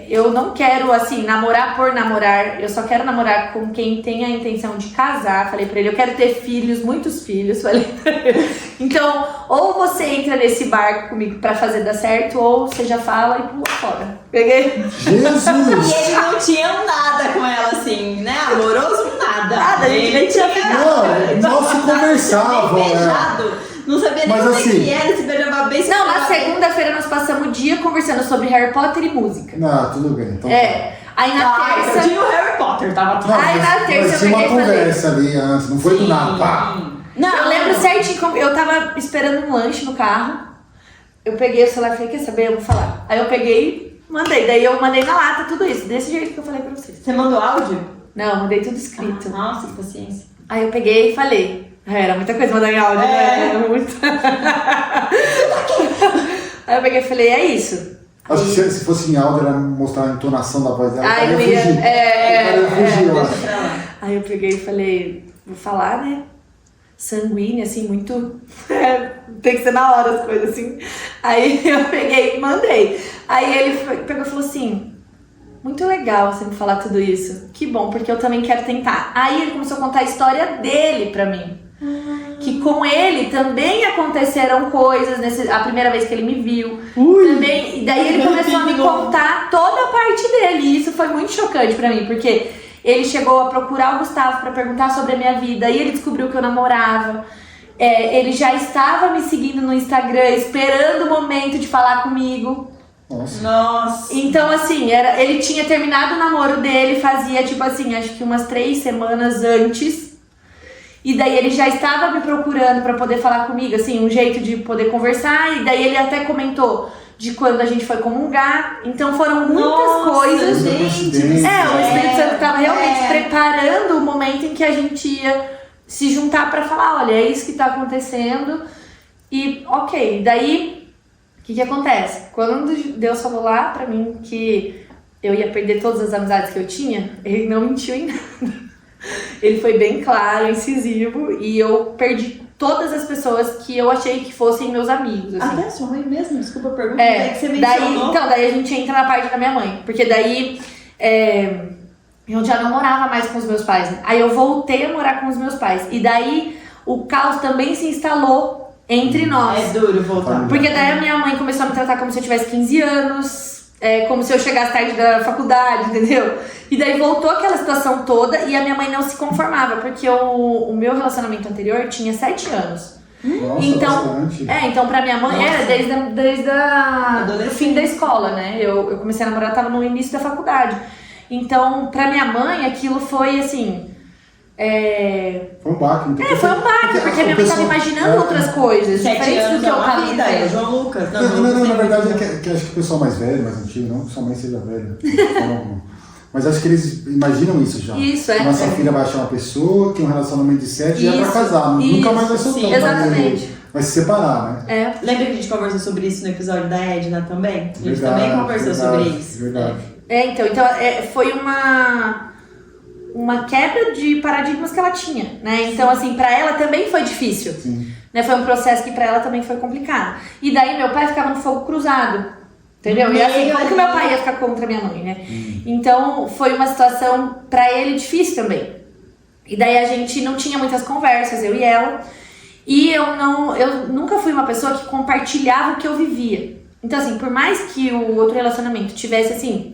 eu não quero, assim, namorar por namorar, eu só quero namorar com quem tem a intenção de casar. Falei pra ele, eu quero ter filhos, muitos filhos, falei pra ele. Então, ou você entra nesse barco comigo pra fazer dar certo, ou você já fala e pula fora. Peguei? Jesus! E ele não tinha nada com ela, assim, né? Amoroso, nada. Nada, ele nem tinha Não se conversavam, Não sabia nem como que era, se beijava bem. Não, na segunda-feira nós passamos o dia conversando sobre Harry Potter e música. Não, tudo bem. Então Aí na terça... tinha o Harry Potter, tava tudo. Aí na terça eu tinha peguei uma e falei... conversa ali antes, não foi do nada, pá. Não, eu lembro certinho, eu tava esperando um lanche no carro, eu peguei o celular e falei, quer saber, eu vou falar. Aí eu peguei e mandei, daí eu mandei na lata tudo isso, desse jeito que eu falei pra vocês. Você mandou áudio? Não, mandei tudo escrito. Nossa, que paciência. Aí eu peguei e falei. Era muita coisa mandar em áudio, né? Era muito. Aí eu peguei e falei, é isso. Acho que se fosse em áudio, ela mostrar a entonação da voz dela, aí eu ia fugir. Aí eu peguei e falei, vou falar, né? sanguínea, assim, muito... tem que ser na hora as coisas, assim. Aí eu peguei e mandei. Aí ele pegou e falou assim, muito legal você me falar tudo isso. Que bom, porque eu também quero tentar. Aí ele começou a contar a história dele pra mim. Que com ele também aconteceram coisas, a primeira vez que ele me viu. Também, e daí ele começou a me contar toda a parte dele. E isso foi muito chocante pra mim, porque ele chegou a procurar o Gustavo pra perguntar sobre a minha vida. E ele descobriu que eu namorava. Ele já estava me seguindo no Instagram, esperando o momento de falar comigo. Nossa. Então, assim, ele tinha terminado o namoro dele, fazia, tipo assim, acho que umas 3 semanas antes. E daí ele já estava me procurando pra poder falar comigo, assim, um jeito de poder conversar. E daí ele até comentou de quando a gente foi comungar. Então foram muitas coisas. Gente, o Espírito Santo estava realmente preparando o momento em que a gente ia se juntar pra falar, olha, é isso que tá acontecendo. E ok, daí o que acontece? Quando Deus falou lá pra mim que eu ia perder todas as amizades que eu tinha, ele não mentiu em nada. Ele foi bem claro, incisivo, e eu perdi todas as pessoas que eu achei que fossem meus amigos. Assim. Até sua mãe mesmo? Desculpa a pergunta. Que você mencionou. Daí a gente entra na parte da minha mãe. Porque daí eu já não morava mais com os meus pais. Né? Aí eu voltei a morar com os meus pais. E daí o caos também se instalou entre nós. É duro voltar. Porque daí a minha mãe começou a me tratar como se eu tivesse 15 anos. Como se eu chegasse tarde da faculdade, entendeu? E daí voltou aquela situação toda e a minha mãe não se conformava, porque o meu relacionamento anterior tinha 7 anos. Nossa, então, bastante. Então pra minha mãe era desde o fim da escola, né? Eu comecei a namorar, tava no início da faculdade. Então, pra minha mãe, aquilo foi assim... Foi um baque. Então, foi um baque, porque a minha mãe tava imaginando outras coisas, 7 diferentes do anos que eu é uma tava vida, vivendo. João Lucas. Não, na verdade é que acho que o pessoal mais velho, mais antigo, não que sua mãe seja velha, mas acho que eles imaginam isso já. Isso, Nossa filha vai achar uma pessoa, tem um relacionamento de 7 e é pra casar, nunca mais vai soltar. Exatamente. Vai se separar, né? Lembra que a gente conversou sobre isso no episódio da Edna também? A gente também conversou sobre isso. Verdade. Então foi uma quebra de paradigmas que ela tinha, né? Então, assim, pra ela também foi difícil. Sim. Né? Foi um processo que pra ela também foi complicado. E daí meu pai ficava no fogo cruzado, entendeu? E assim, como que meu pai ia ficar contra minha mãe, né? Então, foi uma situação pra ele difícil também. E daí a gente não tinha muitas conversas, eu e ela. E eu nunca fui uma pessoa que compartilhava o que eu vivia. Então, assim, por mais que o outro relacionamento tivesse, assim...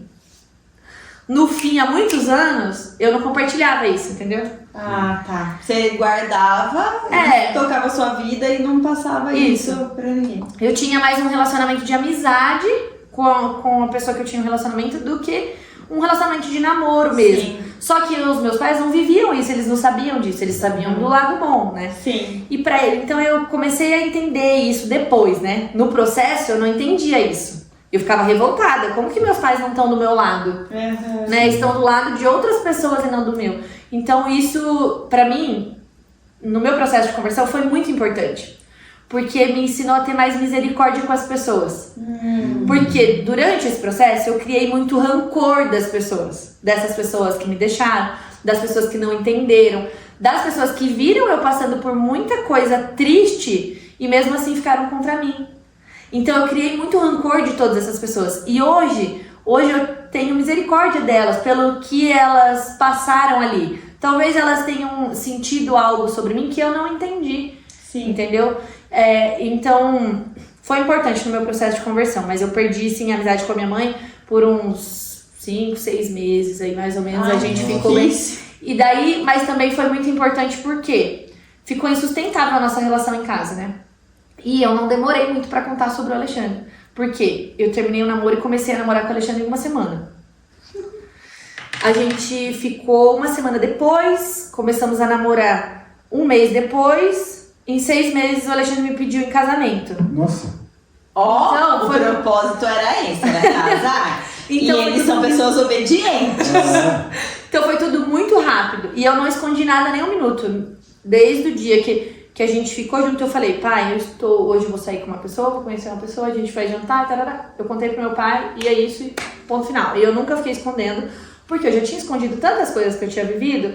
No fim, há muitos anos, eu não compartilhava isso, entendeu? Ah, tá. Você guardava, tocava a sua vida e não passava isso pra ninguém. Eu tinha mais um relacionamento de amizade com a pessoa que eu tinha um relacionamento do que um relacionamento de namoro mesmo. Sim. Só que os meus pais não viviam isso, eles não sabiam disso, eles sabiam do lado bom, né? Sim. E pra ele, então eu comecei a entender isso depois, né? No processo eu não entendia isso. Eu ficava revoltada. Como que meus pais não estão do meu lado? Né? Estão do lado de outras pessoas e não do meu. Então isso, pra mim, no meu processo de conversão, foi muito importante. Porque me ensinou a ter mais misericórdia com as pessoas. Porque durante esse processo eu criei muito rancor das pessoas. Dessas pessoas que me deixaram, das pessoas que não entenderam, das pessoas que viram eu passando por muita coisa triste e mesmo assim ficaram contra mim. Então eu criei muito rancor de todas essas pessoas. E hoje eu tenho misericórdia delas pelo que elas passaram ali. Talvez elas tenham sentido algo sobre mim que eu não entendi. Sim. Entendeu? Então foi importante no meu processo de conversão. Mas eu perdi sim a amizade com a minha mãe por uns 5, 6 meses aí mais ou menos. A gente ficou bem. E daí, mas também foi muito importante porque ficou insustentável a nossa relação em casa, né? E eu não demorei muito pra contar sobre o Alexandre. Porque eu terminei o namoro e comecei a namorar com o Alexandre em 1 semana. A gente ficou 1 semana depois, começamos a namorar 1 mês depois. Em 6 meses o Alexandre me pediu em casamento. Nossa. Então, o propósito era esse, era casar. Então, e eles são pessoas obedientes. Então foi tudo muito rápido. E eu não escondi nada nem 1 minuto. Desde o dia que a gente ficou junto, eu falei, pai, hoje eu vou sair com uma pessoa, vou conhecer uma pessoa, a gente vai jantar, tarará. Eu contei pro meu pai e é isso, ponto final. E eu nunca fiquei escondendo, porque eu já tinha escondido tantas coisas que eu tinha vivido,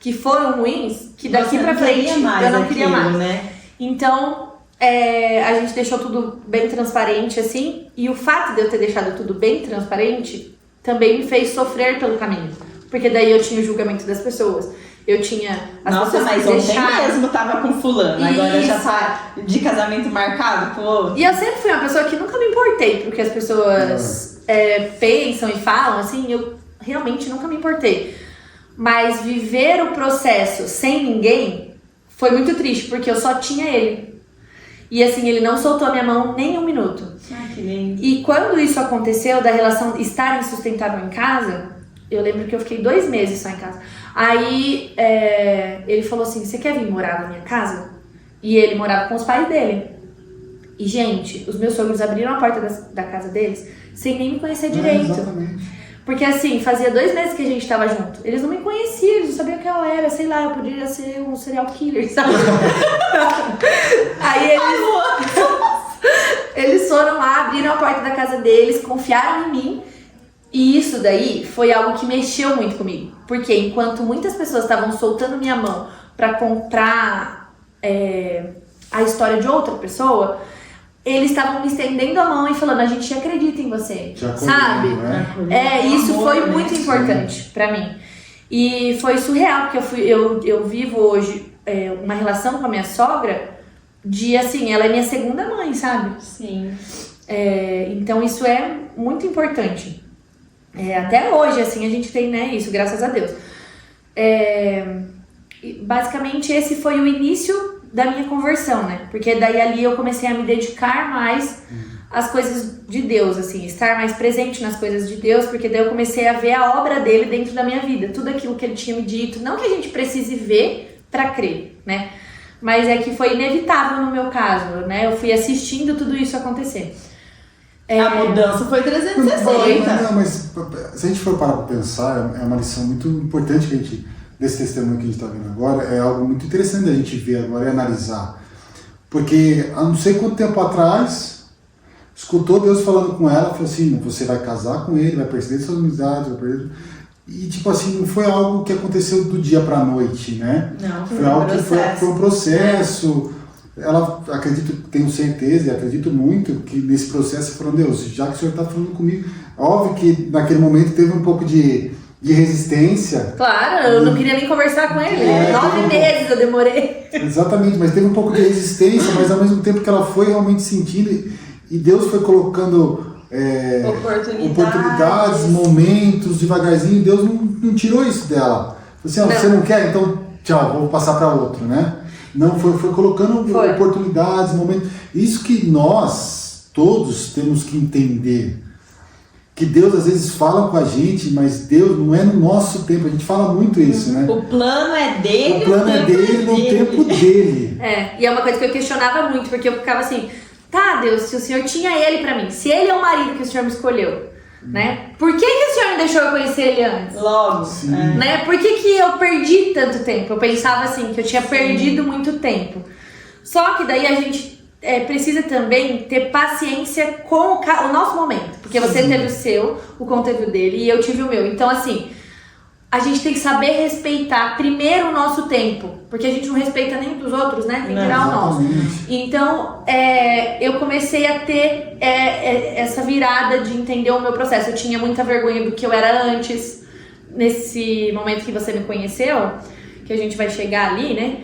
que foram ruins, que daqui Você pra não queria frente mais eu não queria aquilo, mais. né? Então, a gente deixou tudo bem transparente, assim, e o fato de eu ter deixado tudo bem transparente também me fez sofrer pelo caminho. Porque daí eu tinha o julgamento das pessoas. Eu tinha as Nossa, pessoas mas que ontem deixaram. mesmo tava com fulano, agora já Isso. tá de casamento marcado com o outro. E eu sempre fui uma pessoa que nunca me importei porque as pessoas pensam e falam, assim, eu realmente nunca me importei. Mas viver o processo sem ninguém foi muito triste, porque eu só tinha ele. E assim, ele não soltou a minha mão nem um minuto. Ai, que lindo. E quando isso aconteceu, da relação estar insustentável em casa, eu lembro que eu fiquei 2 meses só em casa. Aí ele falou assim, você quer vir morar na minha casa? E ele morava com os pais dele. E, gente, os meus sogros abriram a porta da casa deles sem nem me conhecer direito. Exatamente. Porque assim, fazia 2 meses que a gente tava junto. Eles não me conheciam, eles não sabiam quem eu era, sei lá, eu poderia ser um serial killer, sabe? Aí eles foram lá, abriram a porta da casa deles, confiaram em mim. E isso daí foi algo que mexeu muito comigo. Porque enquanto muitas pessoas estavam soltando minha mão pra comprar a história de outra pessoa, eles estavam me estendendo a mão e falando, a gente acredita em você, Te acolhendo, sabe? né? Isso Amor, foi né? muito importante pra mim. E foi surreal, porque eu vivo hoje uma relação com a minha sogra de, assim, ela é minha segunda mãe, sabe? Sim. Então isso é muito importante. Até hoje, assim, a gente tem, né, isso, graças a Deus. Basicamente, esse foi o início da minha conversão, né? Porque daí ali eu comecei a me dedicar mais às coisas de Deus, assim, estar mais presente nas coisas de Deus, porque daí eu comecei a ver a obra dele dentro da minha vida, tudo aquilo que ele tinha me dito, não que a gente precise ver pra crer, né? Mas é que foi inevitável no meu caso, né? Eu fui assistindo tudo isso acontecer. A mudança foi 360. Não, mas se a gente for parar para pensar, é uma lição muito importante que a gente, desse testemunho que a gente está vendo agora, é algo muito interessante da gente ver agora e analisar. Porque há não sei quanto tempo atrás, escutou Deus falando com ela, falou assim, você vai casar com ele, vai perder suas amizades, vai perder... E tipo assim, não foi algo que aconteceu do dia para a noite, né? Não, Foi algo que foi um processo. Ela, tenho certeza e acredito muito que nesse processo falando, Deus, já que o Senhor está falando comigo, óbvio que naquele momento teve um pouco de resistência. Claro, eu não queria nem conversar com ele. 9 meses eu demorei. Exatamente, mas teve um pouco de resistência, mas ao mesmo tempo que ela foi realmente sentindo e Deus foi colocando oportunidades, momentos, devagarzinho, Deus não tirou isso dela. Assim, você não quer? Então tchau, vou passar para outro, né? Não, foi colocando oportunidades, momentos. Isso que nós todos temos que entender. Que Deus às vezes fala com a gente, mas Deus não é no nosso tempo. A gente fala muito isso, né? O plano é dele, o plano é dele no tempo dele. E é uma coisa que eu questionava muito, porque eu ficava assim, tá, Deus, se o Senhor tinha ele pra mim, se ele é o marido que o Senhor me escolheu, né? Por que o Senhor não deixou eu conhecer ele antes? Logo. Né? Por que eu perdi tanto tempo? Eu pensava assim, que eu tinha perdido muito tempo. Só que daí a gente precisa também ter paciência com o nosso momento. Porque você teve o seu, o Con teve o dele e eu tive o meu. Então assim, a gente tem que saber respeitar primeiro o nosso tempo. Porque a gente não respeita nem dos outros, né? Tem que tirar o nosso. Então, eu comecei a ter essa virada de entender o meu processo. Eu tinha muita vergonha do que eu era antes. Nesse momento que você me conheceu, que a gente vai chegar ali, né?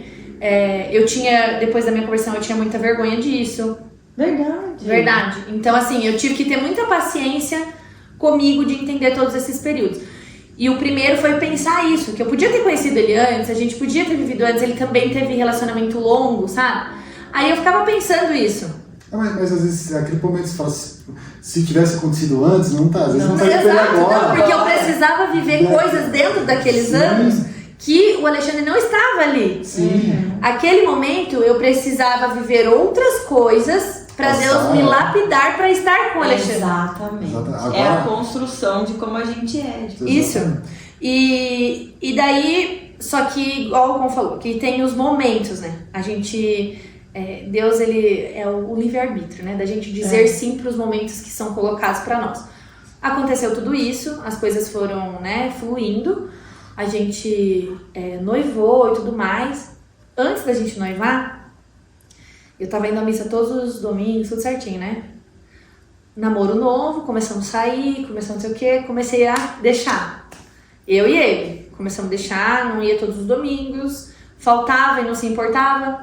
Depois da minha conversão, eu tinha muita vergonha disso. Verdade. Então, assim, eu tive que ter muita paciência comigo de entender todos esses períodos. E o primeiro foi pensar isso, que eu podia ter conhecido ele antes, a gente podia ter vivido antes, ele também teve relacionamento longo, sabe? Aí eu ficava pensando isso. Mas às vezes, aquele momento você fala, se tivesse acontecido antes, não tá. Às vezes não tá Exato, agora. não, porque eu precisava viver coisas dentro daqueles anos que o Alexandre não estava ali. Sim. Aquele momento eu precisava viver outras coisas para Deus me lapidar para estar com o Alexandre. Exatamente. Agora... É a construção de como a gente é. Isso. E daí, só que, igual o Con falou, que tem os momentos, né? A gente... Deus, ele é o livre-arbítrio, né? Da gente dizer sim para os momentos que são colocados para nós. Aconteceu tudo isso, as coisas foram, né, fluindo. a gente noivou e tudo mais. Antes da gente noivar, eu tava indo à missa todos os domingos, tudo certinho, né? Namoro novo, começamos a sair, começamos não sei o quê, comecei a deixar. Eu e ele, começamos a deixar, não ia todos os domingos, faltava e não se importava.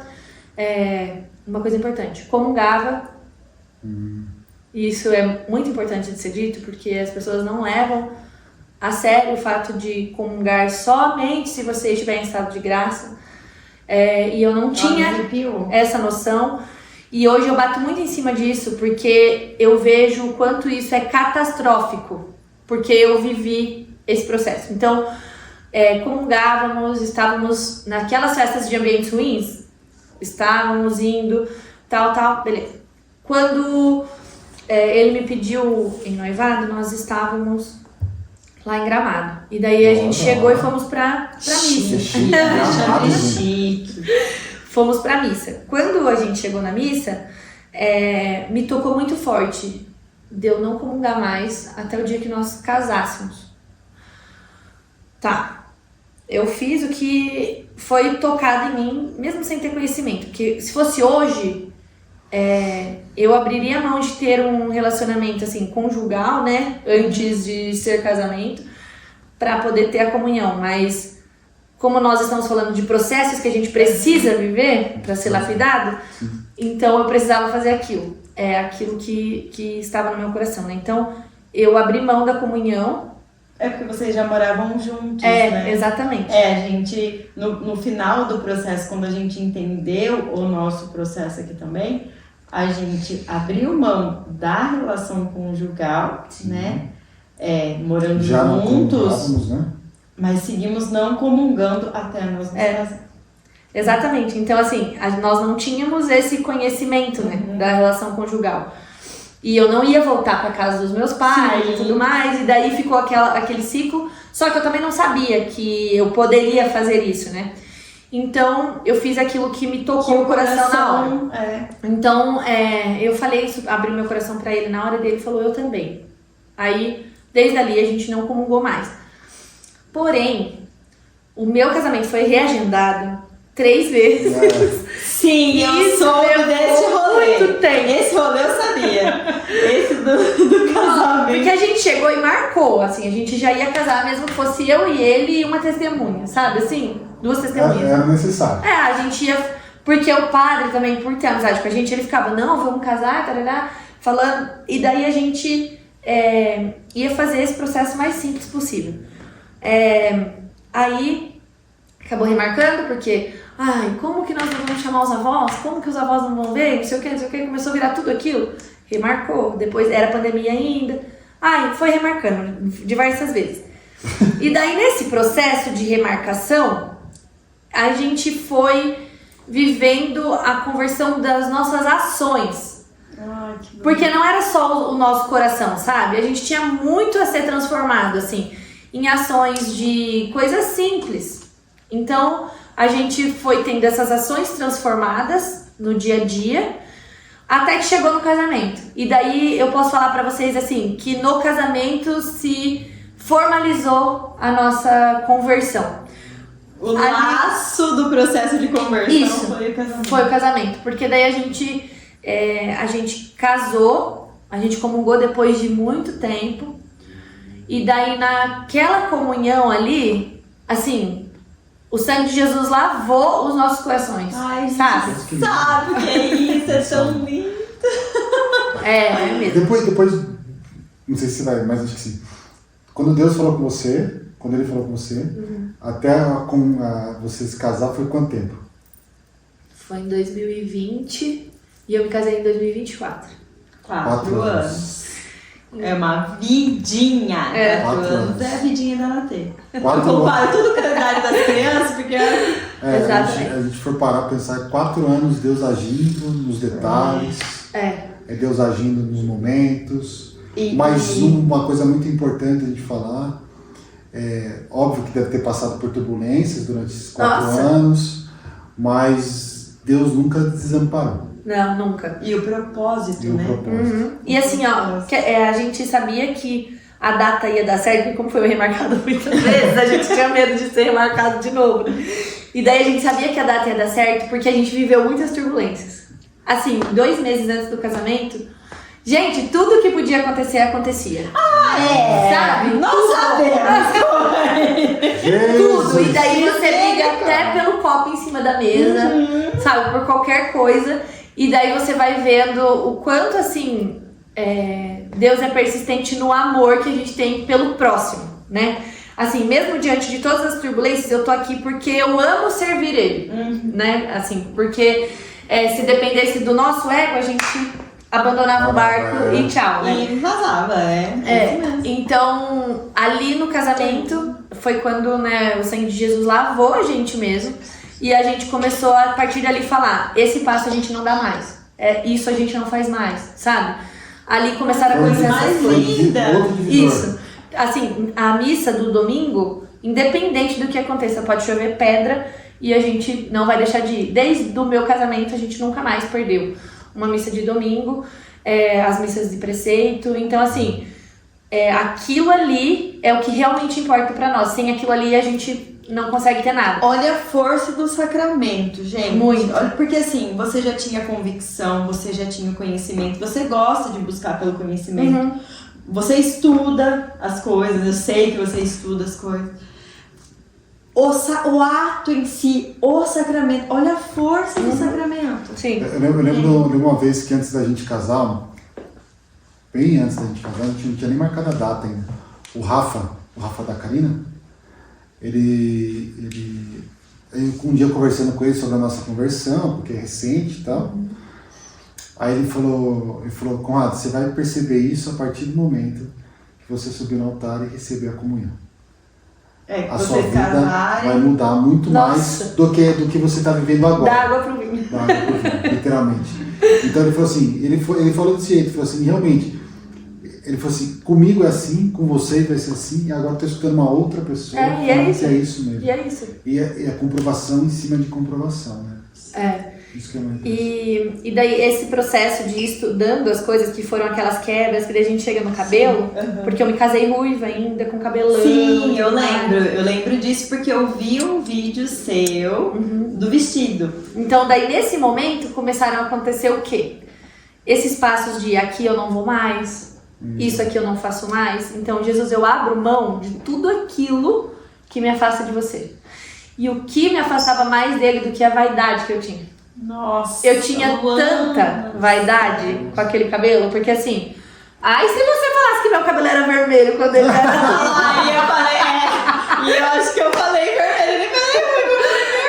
Uma coisa importante, comungava. Isso é muito importante de ser dito, porque as pessoas não levam a sério o fato de comungar somente se você estiver em estado de graça. E eu não tinha essa noção. E hoje eu bato muito em cima disso, porque eu vejo o quanto isso é catastrófico, porque eu vivi esse processo. Então, comungávamos, estávamos naquelas festas de ambientes ruins, estávamos indo, tal, beleza. Quando ele me pediu em noivado, nós estávamos lá em Gramado. E daí a gente chegou e fomos pra missa. Chique. Fomos pra missa. Quando a gente chegou na missa, me tocou muito forte de eu não comungar mais até o dia que nós casássemos. Tá. Eu fiz o que foi tocado em mim, mesmo sem ter conhecimento. Porque se fosse hoje, eu abriria mão de ter um relacionamento assim, conjugal, né? Antes de ser casamento, pra poder ter a comunhão. Mas como nós estamos falando de processos que a gente precisa viver para ser lapidado, então eu precisava fazer aquilo. Aquilo que estava no meu coração, né? Então eu abri mão da comunhão. Porque vocês já moravam juntos, né? Exatamente. A gente, no final do processo, quando a gente entendeu o nosso processo aqui também, a gente abriu mão da relação conjugal, né? Morando Já juntos, né? mas seguimos não comungando até nós nos casarmos. Exatamente. Então, assim, nós não tínhamos esse conhecimento, né, da relação conjugal. E eu não ia voltar para casa dos meus pais e tudo mais, e daí ficou aquele ciclo. Só que eu também não sabia que eu poderia fazer isso, né? Então, eu fiz aquilo que me tocou o coração na hora. Então, eu falei isso, abri meu coração para ele na hora dele, falou, eu também. Aí, desde ali, a gente não comungou mais. Porém, o meu casamento foi reagendado 3 vezes. Sim, eu soube desse rolê. Muito tempo. Esse rolê eu sabia. Esse do casamento. Porque a gente chegou e marcou, assim, a gente já ia casar mesmo que fosse eu e ele e uma testemunha, sabe? Assim, 2 testemunhas. Era necessário. A gente ia... Porque o padre também, por ter amizade com a gente, ele ficava, não, vamos casar, tarará, falando. E daí a gente ia fazer esse processo mais simples possível. Aí acabou remarcando, porque como que nós não vamos chamar os avós? Como que os avós não vão ver? Não sei o que, começou a virar tudo aquilo. Remarcou, depois era pandemia ainda. Foi remarcando diversas vezes. E daí nesse processo de remarcação, a gente foi vivendo a conversão das nossas ações. Porque não era só o nosso coração, sabe? A gente tinha muito a ser transformado, assim, em ações de coisas simples. Então, a gente foi tendo essas ações transformadas no dia a dia, até que chegou no casamento. E daí eu posso falar pra vocês, assim, que no casamento se formalizou a nossa conversão. O laço do processo de conversão foi o casamento. Foi o casamento, porque daí a gente casou, a gente comungou depois de muito tempo. E daí naquela comunhão ali, assim, o sangue de Jesus lavou os nossos corações. Sabe? Sabe o que é isso? É tão lindo. É mesmo. Depois, não sei se vai, mas acho que sim. Quando Deus falou com você, quando Ele falou com você, até você se casar foi quanto tempo? Foi em 2020 e eu me casei em 2024. 4 anos. É uma vidinha. 4 anos é a vidinha da Natê. Eu comparo tudo com a idade das crianças, porque... Exatamente. A gente for parar pra pensar, 4 anos Deus agindo nos detalhes, Deus agindo nos momentos, mas uma coisa muito importante a gente falar, óbvio que deve ter passado por turbulências durante esses 4 anos, mas Deus nunca desamparou. Não, nunca. E o propósito, né? E assim, a gente sabia que a data ia dar certo, porque como foi remarcado muitas vezes, a gente tinha medo de ser remarcado de novo. E daí a gente sabia que a data ia dar certo porque a gente viveu muitas turbulências. Assim, 2 meses antes do casamento, gente, tudo que podia acontecer, acontecia. Sabe? Não Tudo. sabemos. Tudo. E daí você liga até pelo copo em cima da mesa, sabe? Por qualquer coisa. E daí você vai vendo o quanto, assim, Deus é persistente no amor que a gente tem pelo próximo, né? Assim, mesmo diante de todas as turbulências, eu tô aqui porque eu amo servir Ele, né? Assim, porque se dependesse do nosso ego, a gente abandonava o barco e tchau, né? E vazava, isso mesmo. Então, ali no casamento, foi quando, né, o sangue de Jesus lavou a gente mesmo. E a gente começou a partir dali falar, esse passo a gente não dá mais. Isso a gente não faz mais, sabe? Ali começaram a acontecer essas coisas. Isso. Assim, a missa do domingo, independente do que aconteça, pode chover pedra e a gente não vai deixar de ir. Desde o meu casamento, a gente nunca mais perdeu uma missa de domingo, as missas de preceito. Então, assim, aquilo ali é o que realmente importa pra nós. Sem aquilo ali, a gente não consegue ter nada. Olha a força do sacramento, gente. Muito. Olha, porque assim, você já tinha convicção, você já tinha conhecimento, você gosta de buscar pelo conhecimento. Você estuda as coisas, eu sei que você estuda as coisas. O ato em si, o sacramento, olha a força do sacramento. Sim. Eu lembro de uma vez que antes da gente casar, bem antes da gente casar, a gente não tinha nem marcado a data ainda. O Rafa da Karina, eu um dia conversando com ele sobre a nossa conversão, porque é recente e tal. Aí ele falou, Conrado, você vai perceber isso a partir do momento que você subir no altar e receber a comunhão. A sua vida vai mudar muito mais do que você está vivendo agora. Da água pro vinho. Da água pro vinho, literalmente. Então ele falou assim, ele falou desse jeito, ele falou assim, realmente, ele falou assim, comigo é assim, com vocês vai ser assim, e agora estou escutando uma outra pessoa falando que é isso mesmo. E é isso. E é comprovação em cima de comprovação, né? Isso que é muito E daí esse processo de ir estudando as coisas que foram aquelas quebras, que daí a gente chega no cabelo, porque eu me casei ruiva ainda, com cabelão. Sim, eu lembro disso porque eu vi um vídeo seu do vestido. Então daí nesse momento começaram a acontecer o quê? Esses passos de aqui eu não vou mais, isso aqui eu não faço mais. Então, Jesus, eu abro mão de tudo aquilo que me afasta de você. E o que me afastava mais dele do que a vaidade que eu tinha. Nossa, eu tinha tanta vaidade com aquele cabelo, porque assim, ai, se você falasse que meu cabelo era vermelho quando ele era. Aí eu falei, e eu acho que eu falei vermelho, ele falou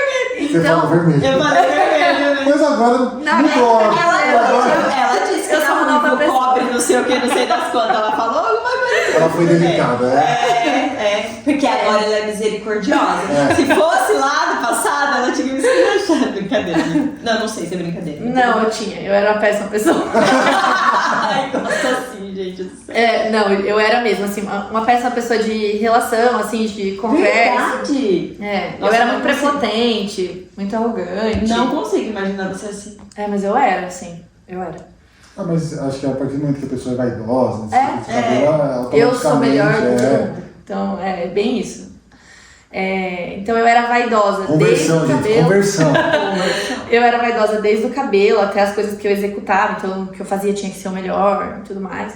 vermelho. Você falou vermelho. Eu falei vermelho. Mas agora mudou. Ela disse que eu sou uma nova não cobre, não sei o que, não sei das quantas. Ela falou alguma coisa. Ela foi delicada, porque agora ela é misericordiosa. Se fosse lá no passado, ela tinha me escrachado. Brincadeira. Não sei se é brincadeira. Não, eu era uma péssima pessoa. Ai, gosto assim, gente do céu. Não, eu era mesmo, assim, uma péssima pessoa de relação, assim, de conversa. Verdade? Eu era muito prepotente, muito arrogante. Não consigo imaginar você assim. Mas eu era, assim, eu era. Mas acho que a partir do momento que a pessoa é vaidosa, eu sou melhor do mundo. Então, é bem isso. Então eu era vaidosa desde o cabelo. Conversão. Eu era vaidosa desde o cabelo até as coisas que eu executava. Então o que eu fazia tinha que ser o melhor e tudo mais.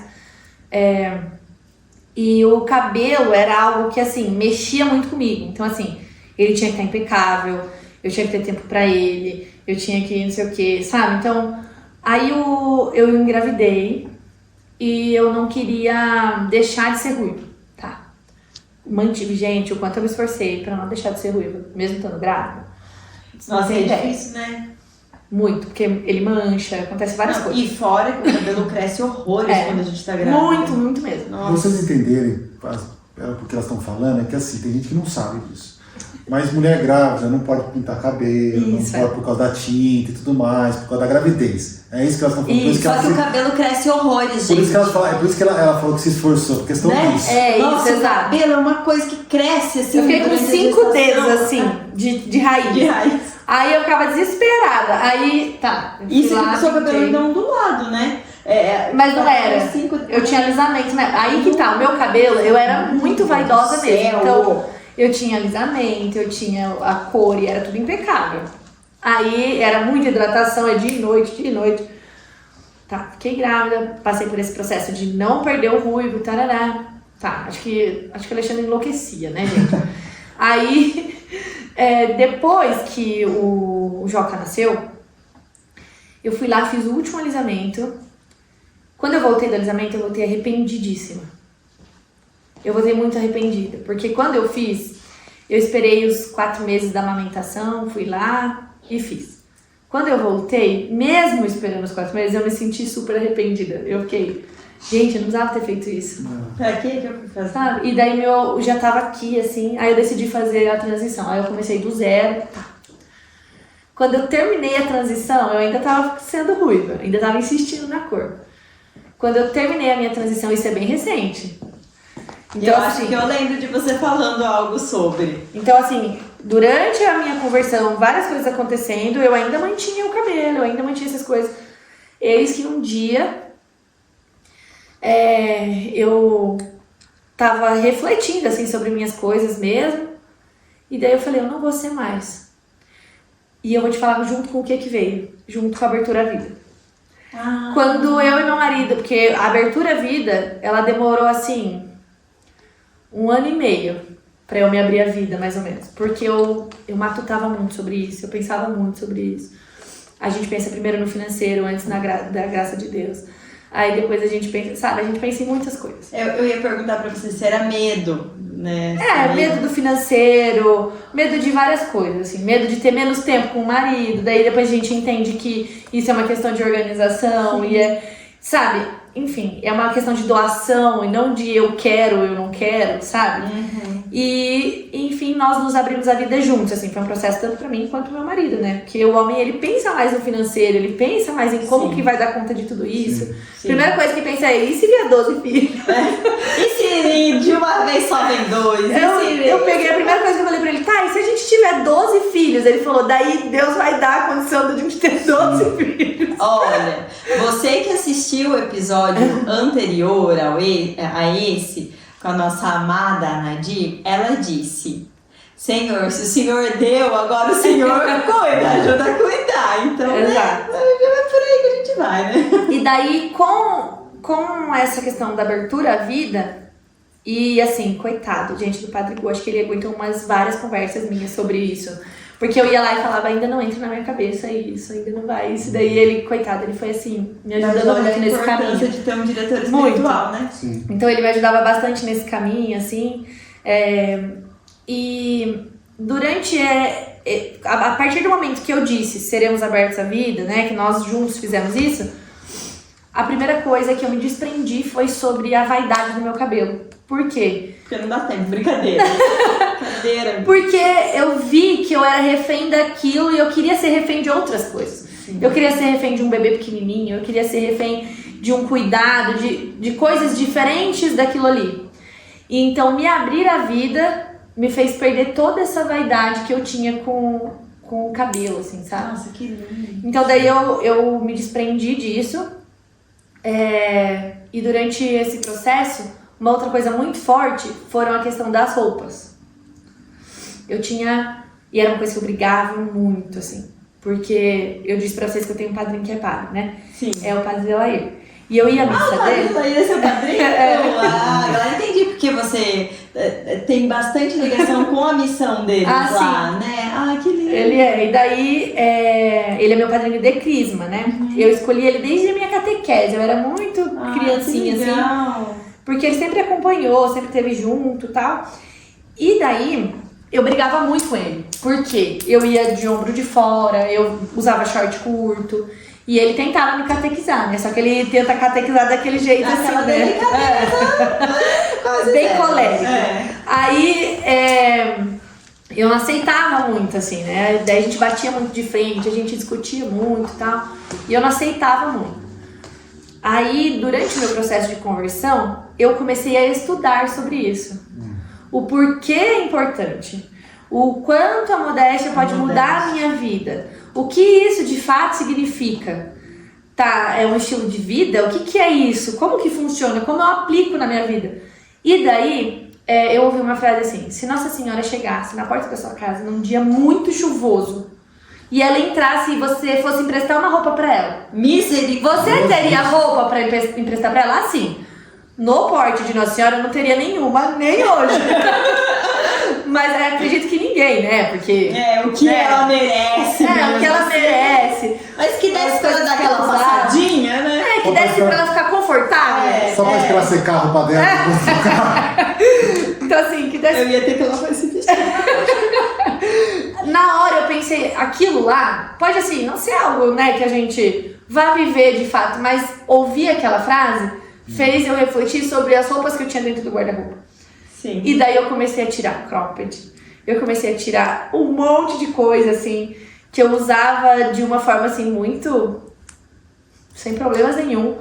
E o cabelo era algo que, assim, mexia muito comigo. Então, assim, ele tinha que estar impecável, eu tinha que ter tempo pra ele, eu tinha que não sei o que, sabe? Então, aí eu engravidei e eu não queria deixar de ser ruiva, tá? Mantive, gente, o quanto eu me esforcei pra não deixar de ser ruiva, mesmo estando grávida. Nossa, é difícil, né? Muito, porque ele mancha, acontece várias coisas. E fora que o cabelo cresce horrores quando a gente tá grávida. Muito, muito mesmo. Pra vocês entenderem porque elas estão falando, é que assim, tem gente que não sabe disso. Mas mulher grávida não pode pintar cabelo, não pode por causa da tinta e tudo mais, por causa da gravidez. É isso que elas estão falando. Isso, só que o cabelo cresce horrores, gente. Por isso que elas falam, é por isso que ela falou que se esforçou, por questão disso. Nossa, isso, exato. O cabelo é uma coisa que cresce assim. Eu fiquei com 5 dedos assim, de raiz. De raiz. Aí eu ficava desesperada. Aí, tá. Isso é o seu cabelo ainda ondulado, né? Mas não era. 5 Eu tinha alisamento, né? Aí que tá, o meu cabelo, eu era muito vaidosa mesmo. Então, eu tinha alisamento, eu tinha a cor e era tudo impecável. Aí era muita hidratação, é dia e noite, dia e noite. Tá, fiquei grávida, passei por esse processo de não perder o ruivo, tarará. Tá, acho que o Alexandre enlouquecia, né, gente? Aí, depois que o Joca nasceu, eu fui lá, fiz o último alisamento. Quando eu voltei do alisamento, eu voltei arrependidíssima. Eu voltei muito arrependida, porque quando eu fiz, eu esperei os 4 meses da amamentação, fui lá e fiz. Quando eu voltei, mesmo esperando os 4 meses, eu me senti super arrependida. Eu fiquei, gente, eu não precisava ter feito isso. Pra que eu fui fazer? Sabe? E daí eu já tava aqui, assim, aí eu decidi fazer a transição. Aí eu comecei do zero, tá. Quando eu terminei a transição, eu ainda tava sendo ruiva, ainda tava insistindo na cor. Quando eu terminei a minha transição, isso é bem recente. Então, eu acho que eu lembro de você falando algo sobre. Então, assim, durante a minha conversão, várias coisas acontecendo, eu ainda mantinha o cabelo, eu ainda mantinha essas coisas. Eis que um dia eu tava refletindo, assim, sobre minhas coisas mesmo. E daí eu falei, eu não vou ser mais. E eu vou te falar junto com o que veio, junto com a Abertura à Vida. Quando eu e meu marido, porque a Abertura à Vida, ela demorou, assim, 1 ano e meio pra eu me abrir a vida, mais ou menos. Porque eu matutava muito sobre isso, eu pensava muito sobre isso. A gente pensa primeiro no financeiro, antes da graça de Deus. Aí depois a gente pensa, sabe, a gente pensa em muitas coisas. Eu ia perguntar pra você se era medo, né? Medo do financeiro, medo de várias coisas, assim. Medo de ter menos tempo com o marido, daí depois a gente entende que isso é uma questão de organização. Sim. E sabe, enfim, é uma questão de doação e não de eu quero, eu não quero, sabe? Uhum. E, enfim, nós nos abrimos a vida juntos, assim, foi um processo tanto pra mim quanto pro meu marido, né? Porque o homem, ele pensa mais no financeiro, ele pensa mais em como que vai dar conta de tudo isso. Sim. Primeira coisa que pensa é, e se vier 12 filhos? E se de uma vez só vem 2? Eu peguei a primeira coisa que eu falei pra ele, tá, e se a gente tiver 12 filhos? Ele falou, daí Deus vai dar a condição de a gente ter 12 filhos. Olha, você que assistiu o episódio anterior a esse, com a nossa amada Nadir, ela disse, Senhor, se o Senhor deu, agora o Senhor cuida, ajuda a cuidar. Então, exato. É por aí que a gente vai, né? E daí, com essa questão da abertura à vida, e assim, coitado, gente, do Padre Gu, acho que ele aguentou várias conversas minhas sobre isso. Porque eu ia lá e falava, ainda não entra na minha cabeça isso, ainda não vai isso. Daí ele, coitado, ele foi assim, me ajudando muito nesse caminho. De ter um diretor espiritual, né? Sim. Então ele me ajudava bastante nesse caminho, assim. E durante... a partir do momento que eu disse, seremos abertos à vida, né? Que nós juntos fizemos isso. A primeira coisa que eu me desprendi foi sobre a vaidade do meu cabelo. Por quê? Porque não dá tempo, brincadeira. Porque eu vi que eu era refém daquilo e eu queria ser refém de outras coisas. Sim. Eu queria ser refém de um bebê pequenininho, eu queria ser refém de um cuidado, de coisas diferentes daquilo ali. E então me abrir a vida me fez perder toda essa vaidade que eu tinha com o cabelo, assim, sabe? Nossa, que lindo. Então daí eu me desprendi disso. E durante esse processo, uma outra coisa muito forte foram a questão das roupas. E era uma coisa que eu brigava muito, assim. Porque eu disse pra vocês que eu tenho um padrinho que é padre, né? Sim. É o padre Delair. E eu ia à missa dele. O padre é seu padrinho? Agora entendi porque você tem bastante ligação com a missão deles lá, sim. né? Ah, que lindo. Ele é. E daí, ele é meu padrinho de crisma, né? Uhum. Eu escolhi ele desde a minha catequese. Eu era muito criancinha, que legal. assim. Porque ele sempre acompanhou, sempre esteve junto e tal. E daí, eu brigava muito com ele. Porque eu ia de ombro de fora, eu usava short curto. E ele tentava me catequizar, né? Só que ele tenta catequizar daquele jeito Aquela assim, né? Bem colérico. Aí, eu não aceitava muito, assim, né? Daí a gente batia muito de frente, a gente discutia muito e tal. E eu não aceitava muito. Aí, durante o meu processo de conversão, eu comecei a estudar sobre isso. O porquê é importante. O quanto a modéstia pode mudar a minha vida. O que isso de fato significa. tá, é um estilo de vida? O que é isso? Como que funciona? Como eu aplico na minha vida? E daí, eu ouvi uma frase assim: se Nossa Senhora chegasse na porta da sua casa num dia muito chuvoso e ela entrasse e você fosse emprestar uma roupa pra ela, Misericórdia. você teria roupa pra emprestar pra ela? Assim, no porte de Nossa Senhora eu não teria nenhuma, nem hoje. Mas eu acredito que ninguém, né? Porque... o que ela merece. o que ela merece. Mas que desse pra ela dar aquela que ela passadinha, né? que desse pra ela ficar confortável. Só pra esperar secar a roupa dela. Então assim, que desse... Eu ia ter que lavar esse vestido. Na hora eu pensei, aquilo lá, pode assim, não ser algo, né, que a gente vá viver de fato, mas ouvir aquela frase fez eu refletir sobre as roupas que eu tinha dentro do guarda-roupa. Sim. E daí eu comecei a tirar cropped, eu comecei a tirar um monte de coisa, assim, que eu usava de uma forma, assim, muito... sem problemas nenhum.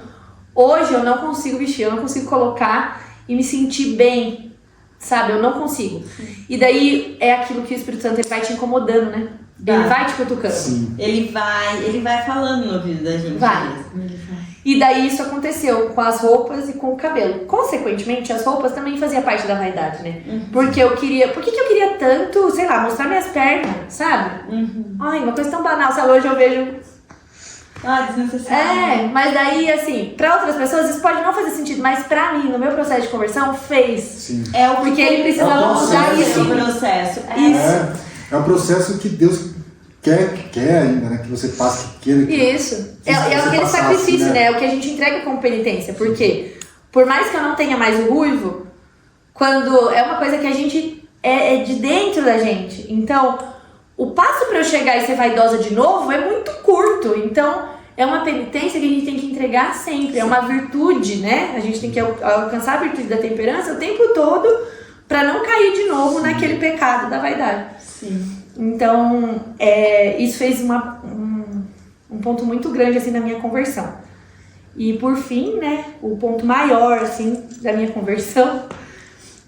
Hoje eu não consigo vestir, eu não consigo colocar e me sentir bem, sabe? Eu não consigo. E daí é aquilo que o Espírito Santo ele vai te incomodando, né? Ele vai te cutucando. Sim. Ele vai falando no ouvido da gente. Vai. mesmo. E daí isso aconteceu com as roupas e com o cabelo. Consequentemente, as roupas também faziam parte da vaidade, né? Porque eu queria... Por que eu queria tanto, sei lá, mostrar minhas pernas, sabe? Ai, uma coisa tão banal, sabe? Hoje eu vejo... Desnecessário. mas daí, assim, pra outras pessoas isso pode não fazer sentido, mas pra mim, no meu processo de conversão, fez. Sim. Porque ele precisava mudar processo. isso. O processo. Isso. É o processo que Deus quer ainda, né? Que você passe, que queira. Isso. É você aquele passasse, sacrifício, né? né? É o que a gente entrega como penitência. Porque, por mais que eu não tenha mais o ruivo, quando é uma coisa que a gente é de dentro da gente. Então, o passo pra eu chegar e ser vaidosa de novo é muito curto. Então, é uma penitência que a gente tem que entregar sempre. É uma virtude, né? A gente tem que alcançar a virtude da temperança o tempo todo pra não cair de novo naquele pecado da vaidade. Sim. Então, isso fez um ponto muito grande, assim, na minha conversão. E, por fim, né, o ponto maior, assim, da minha conversão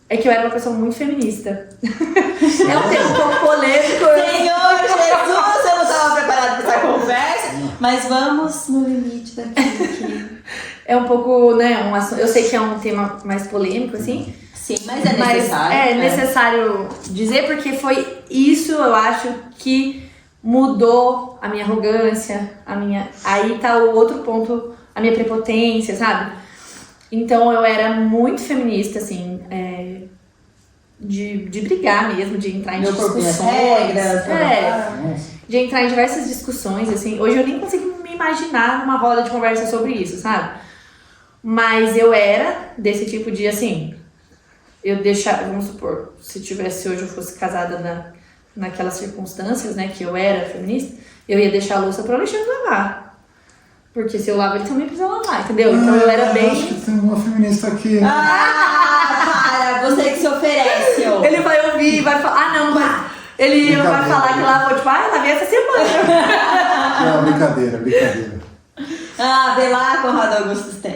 é que eu era uma pessoa muito feminista. É um tema um pouco polêmico. Senhor Jesus, eu não estava preparada para essa conversa, mas vamos no limite daquilo que... É um pouco, né, eu sei que é um tema mais polêmico, assim. Sim, mas é necessário. É necessário dizer, porque foi isso, eu acho, que mudou a minha arrogância, aí tá o outro ponto, a minha prepotência, sabe? Então eu era muito feminista, assim, de brigar mesmo, de entrar em discussões. Regras, De entrar em diversas discussões, assim. Hoje eu nem consigo me imaginar numa roda de conversa sobre isso, sabe? Mas eu era desse tipo de, assim... Eu deixava, vamos supor, se tivesse hoje eu fosse casada naquelas circunstâncias, né, que eu era feminista, eu ia deixar a louça pro Alexandre lavar. Porque se eu lavo, ele também precisa lavar, entendeu? Então eu era bem... Acho que tem uma feminista aqui. Para, você que se oferece. Ele vai ouvir e vai falar, mas... Ele vai falar que lavou, tipo, eu lavei essa semana. Não, brincadeira. Vê lá, Conrado Augusto tem.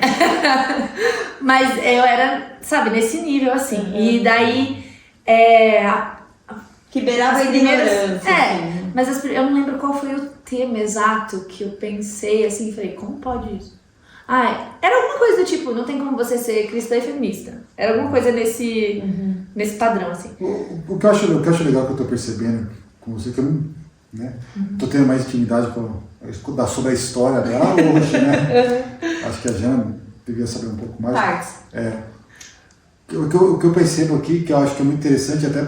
Mas eu era, sabe, nesse nível, assim. E daí, que beirava a ignorância. Assim. Mas eu não lembro qual foi o tema exato que eu pensei, assim, falei, como pode isso? Era alguma coisa do tipo, não tem como você ser cristã e feminista. Era alguma coisa nesse padrão, assim. O que eu acho legal que eu tô percebendo com você, que eu não, né, tô tendo mais intimidade sobre a história dela hoje, né? Acho que a Jana devia saber um pouco mais. Partes. O que eu percebo aqui, que eu acho que é muito interessante até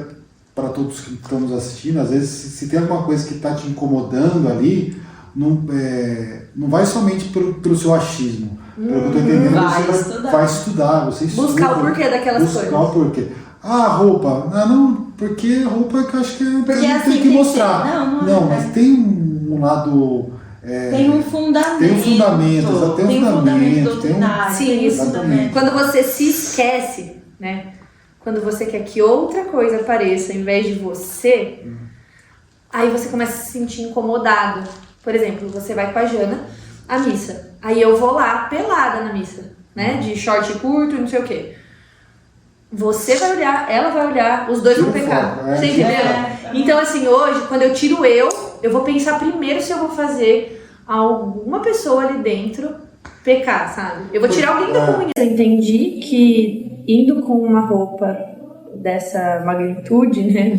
para todos que estão nos assistindo, às vezes se tem alguma coisa que está te incomodando ali, não vai somente pelo seu achismo. Pelo que eu estou entendendo, você vai estudar, você estuda. Buscar o porquê daquelas coisas. Buscar o porquê. Roupa. Não, porque roupa que eu acho que tem que mostrar. Mas tem um lado... tem um fundamento. Tem um fundamento. Tem um fundamento doutrinário. Sim, exatamente. Quando você se esquece, né? Quando você quer que outra coisa apareça em vez de você, aí você começa a se sentir incomodado. Por exemplo, você vai com a Jana à missa. Aí eu vou lá pelada na missa, né? De short curto e não sei o quê. Você vai olhar, ela vai olhar, os dois vão pecar. Você entendeu? Então, assim, hoje, quando eu tiro eu vou pensar primeiro se eu vou fazer alguma pessoa ali dentro pecar, sabe? Eu vou tirar alguém da comunidade. Eu entendi que indo com uma roupa dessa magnitude, né,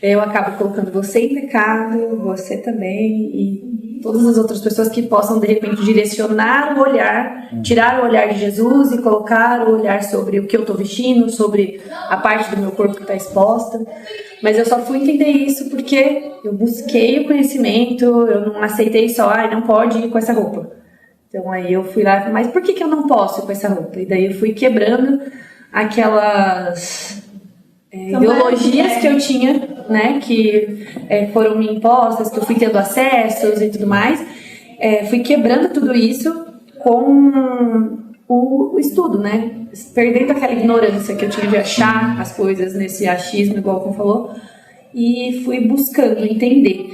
eu acabo colocando você em pecado, você também e todas as outras pessoas que possam de repente direcionar o olhar, tirar o olhar de Jesus e colocar o olhar sobre o que eu tô vestindo, sobre a parte do meu corpo que está exposta. Mas eu só fui entender isso porque eu busquei o conhecimento, eu não aceitei só, não pode ir com essa roupa. Então aí eu fui lá, mas por que eu não posso ir com essa roupa? E daí eu fui quebrando aquelas ideologias que eu tinha, né, que foram me impostas, que eu fui tendo acessos e tudo mais. Fui quebrando tudo isso com o estudo, né, perdendo aquela ignorância que eu tinha de achar as coisas nesse achismo, igual como falou, e fui buscando entender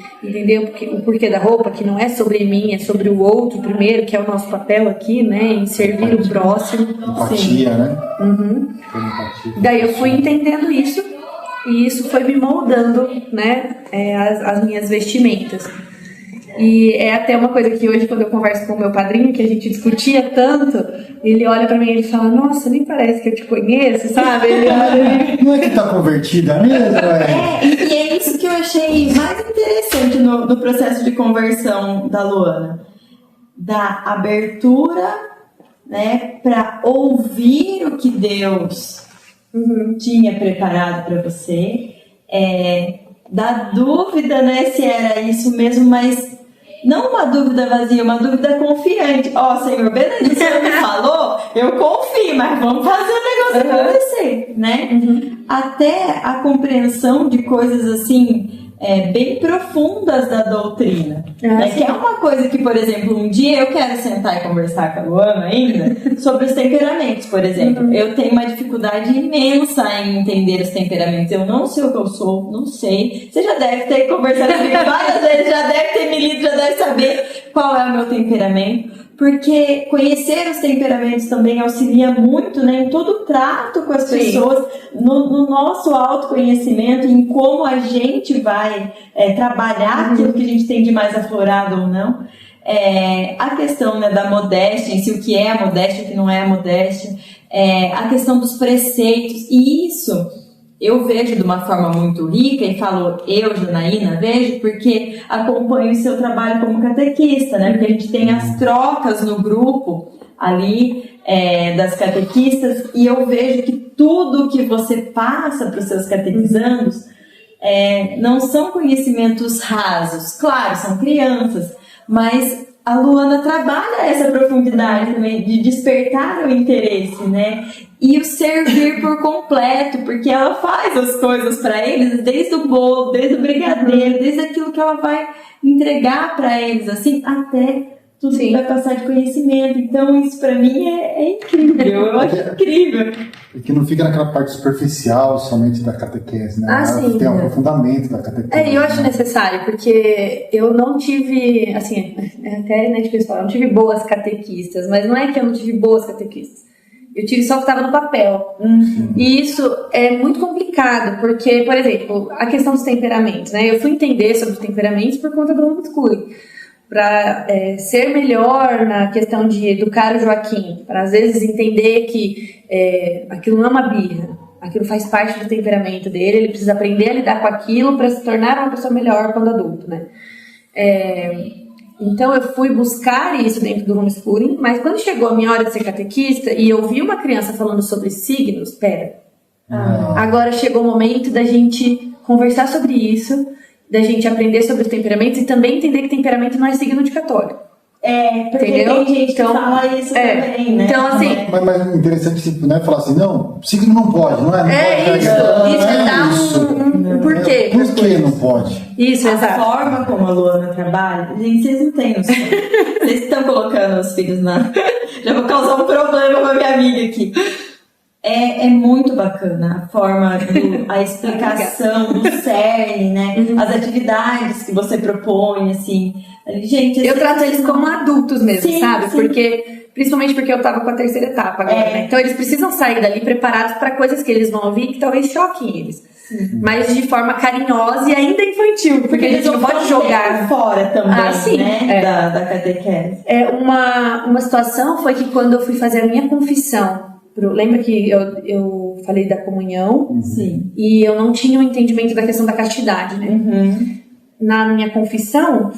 o porquê da roupa, que não é sobre mim, é sobre o outro primeiro, que é o nosso papel aqui, né, em servir o próximo. Empatia, né? Uhum. Empatia. Daí eu fui entendendo isso, e isso foi me moldando, né, as minhas vestimentas. E é até uma coisa que hoje, quando eu converso com o meu padrinho, que a gente discutia tanto, ele olha pra mim e ele fala, nossa, nem parece que eu te conheço, sabe? Ele olha... Não é que tá convertida mesmo, E é isso que eu achei mais interessante no processo de conversão da Luana. Da abertura, né, pra ouvir o que Deus tinha preparado pra você. Da dúvida, né, se era isso mesmo, mas não uma dúvida vazia, uma dúvida confiante. Senhor, beleza, o Senhor me falou, eu confio, mas vamos fazer o negócio acontecer, né? Até a compreensão de coisas assim, bem profundas da doutrina. Que é uma coisa que, por exemplo, um dia eu quero sentar e conversar com a Luana ainda sobre os temperamentos, por exemplo. Eu tenho uma dificuldade imensa em entender os temperamentos. Eu não sei o que eu sou, não sei. Você já deve ter conversado comigo várias vezes, já deve ter me lido, já deve saber qual é o meu temperamento. Porque conhecer os temperamentos também auxilia muito, né, em todo o trato com as pessoas, no nosso autoconhecimento, em como a gente vai trabalhar aquilo que a gente tem de mais aflorado ou não. A questão, né, da modéstia, em si, o que é a modéstia, o que não é a modéstia, a questão dos preceitos, e isso eu vejo de uma forma muito rica, e falo eu, Janaína, vejo, porque acompanho o seu trabalho como catequista, né? Porque a gente tem as trocas no grupo ali das catequistas, e eu vejo que tudo que você passa para os seus catequizandos não são conhecimentos rasos. Claro, são crianças, mas a Luana trabalha essa profundidade também de despertar o interesse, né? E o servir por completo, porque ela faz as coisas para eles, desde o bolo, desde o brigadeiro, desde aquilo que ela vai entregar para eles, assim, até tudo que vai passar de conhecimento. Então isso para mim é incrível, eu acho incrível. E que não fica naquela parte superficial somente da catequese, né? Sim, tem um aprofundamento da catequese. Eu acho necessário, porque eu não tive, assim, até né, pessoal, eu não tive boas catequistas, mas não é que eu não tive boas catequistas. Eu tive só o que estava no papel. E isso é muito complicado, porque, por exemplo, a questão dos temperamentos, né? Eu fui entender sobre os temperamentos por conta do homeschooling, para ser melhor na questão de educar o Joaquim, para às vezes entender que aquilo não é uma birra, aquilo faz parte do temperamento dele, ele precisa aprender a lidar com aquilo para se tornar uma pessoa melhor quando adulto, né? Então eu fui buscar isso dentro do homeschooling, mas quando chegou a minha hora de ser catequista e eu vi uma criança falando sobre signos, agora chegou o momento da gente conversar sobre isso, da gente aprender sobre os temperamentos e também entender que temperamento não é signo de católico. Porque entendeu? Tem gente que fala isso também, né? Então, assim... Mas interessante, né, falar assim, não, signo não pode, não é? Isso dá um porquê. Por que não pode? Isso, exato. A forma como a Luana trabalha, gente, vocês não têm noção. Vocês estão colocando os filhos na... Já vou causar um problema com a minha amiga aqui. É muito bacana a forma, a explicação do cerne, né? As atividades que você propõe, assim. Gente, eu trato eles como adultos mesmo, sabe? Sim. Principalmente porque eu tava com a terceira etapa agora, né? Então eles precisam sair dali preparados para coisas que eles vão ouvir que talvez choquem eles. mas de forma carinhosa e ainda infantil, porque a gente não pode jogar fora também, sim, né? Da catequese. Uma situação foi que quando eu fui fazer a minha confissão, lembra que eu falei da comunhão? Sim. E eu não tinha o entendimento da questão da castidade, né? Na minha confissão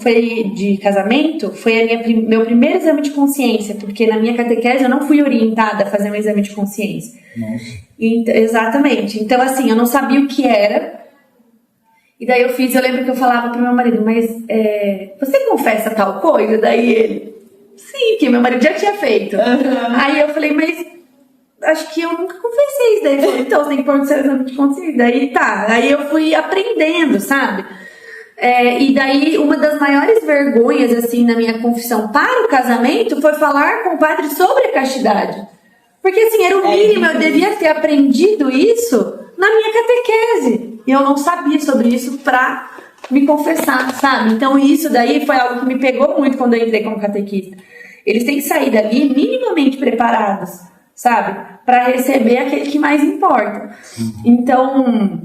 de casamento, foi meu primeiro exame de consciência, porque na minha catequese eu não fui orientada a fazer um exame de consciência. Nossa. Exatamente. Então, assim, eu não sabia o que era. E daí eu lembro que eu falava pro meu marido, mas você confessa tal coisa? Daí ele, sim, que meu marido já tinha feito. Aí eu falei, mas acho que eu nunca confessei isso. Daí ele falou, então você tem que pôr no seu exame de consciência. Daí tá, aí eu fui aprendendo, sabe? E daí uma das maiores vergonhas, assim, na minha confissão para o casamento foi falar com o padre sobre a castidade. Porque, assim, era o mínimo, eu devia ter aprendido isso na minha catequese. E eu não sabia sobre isso pra me confessar, sabe? Então isso daí foi algo que me pegou muito quando eu entrei como catequista. Eles têm que sair dali minimamente preparados, sabe? Pra receber aquele que mais importa. Então,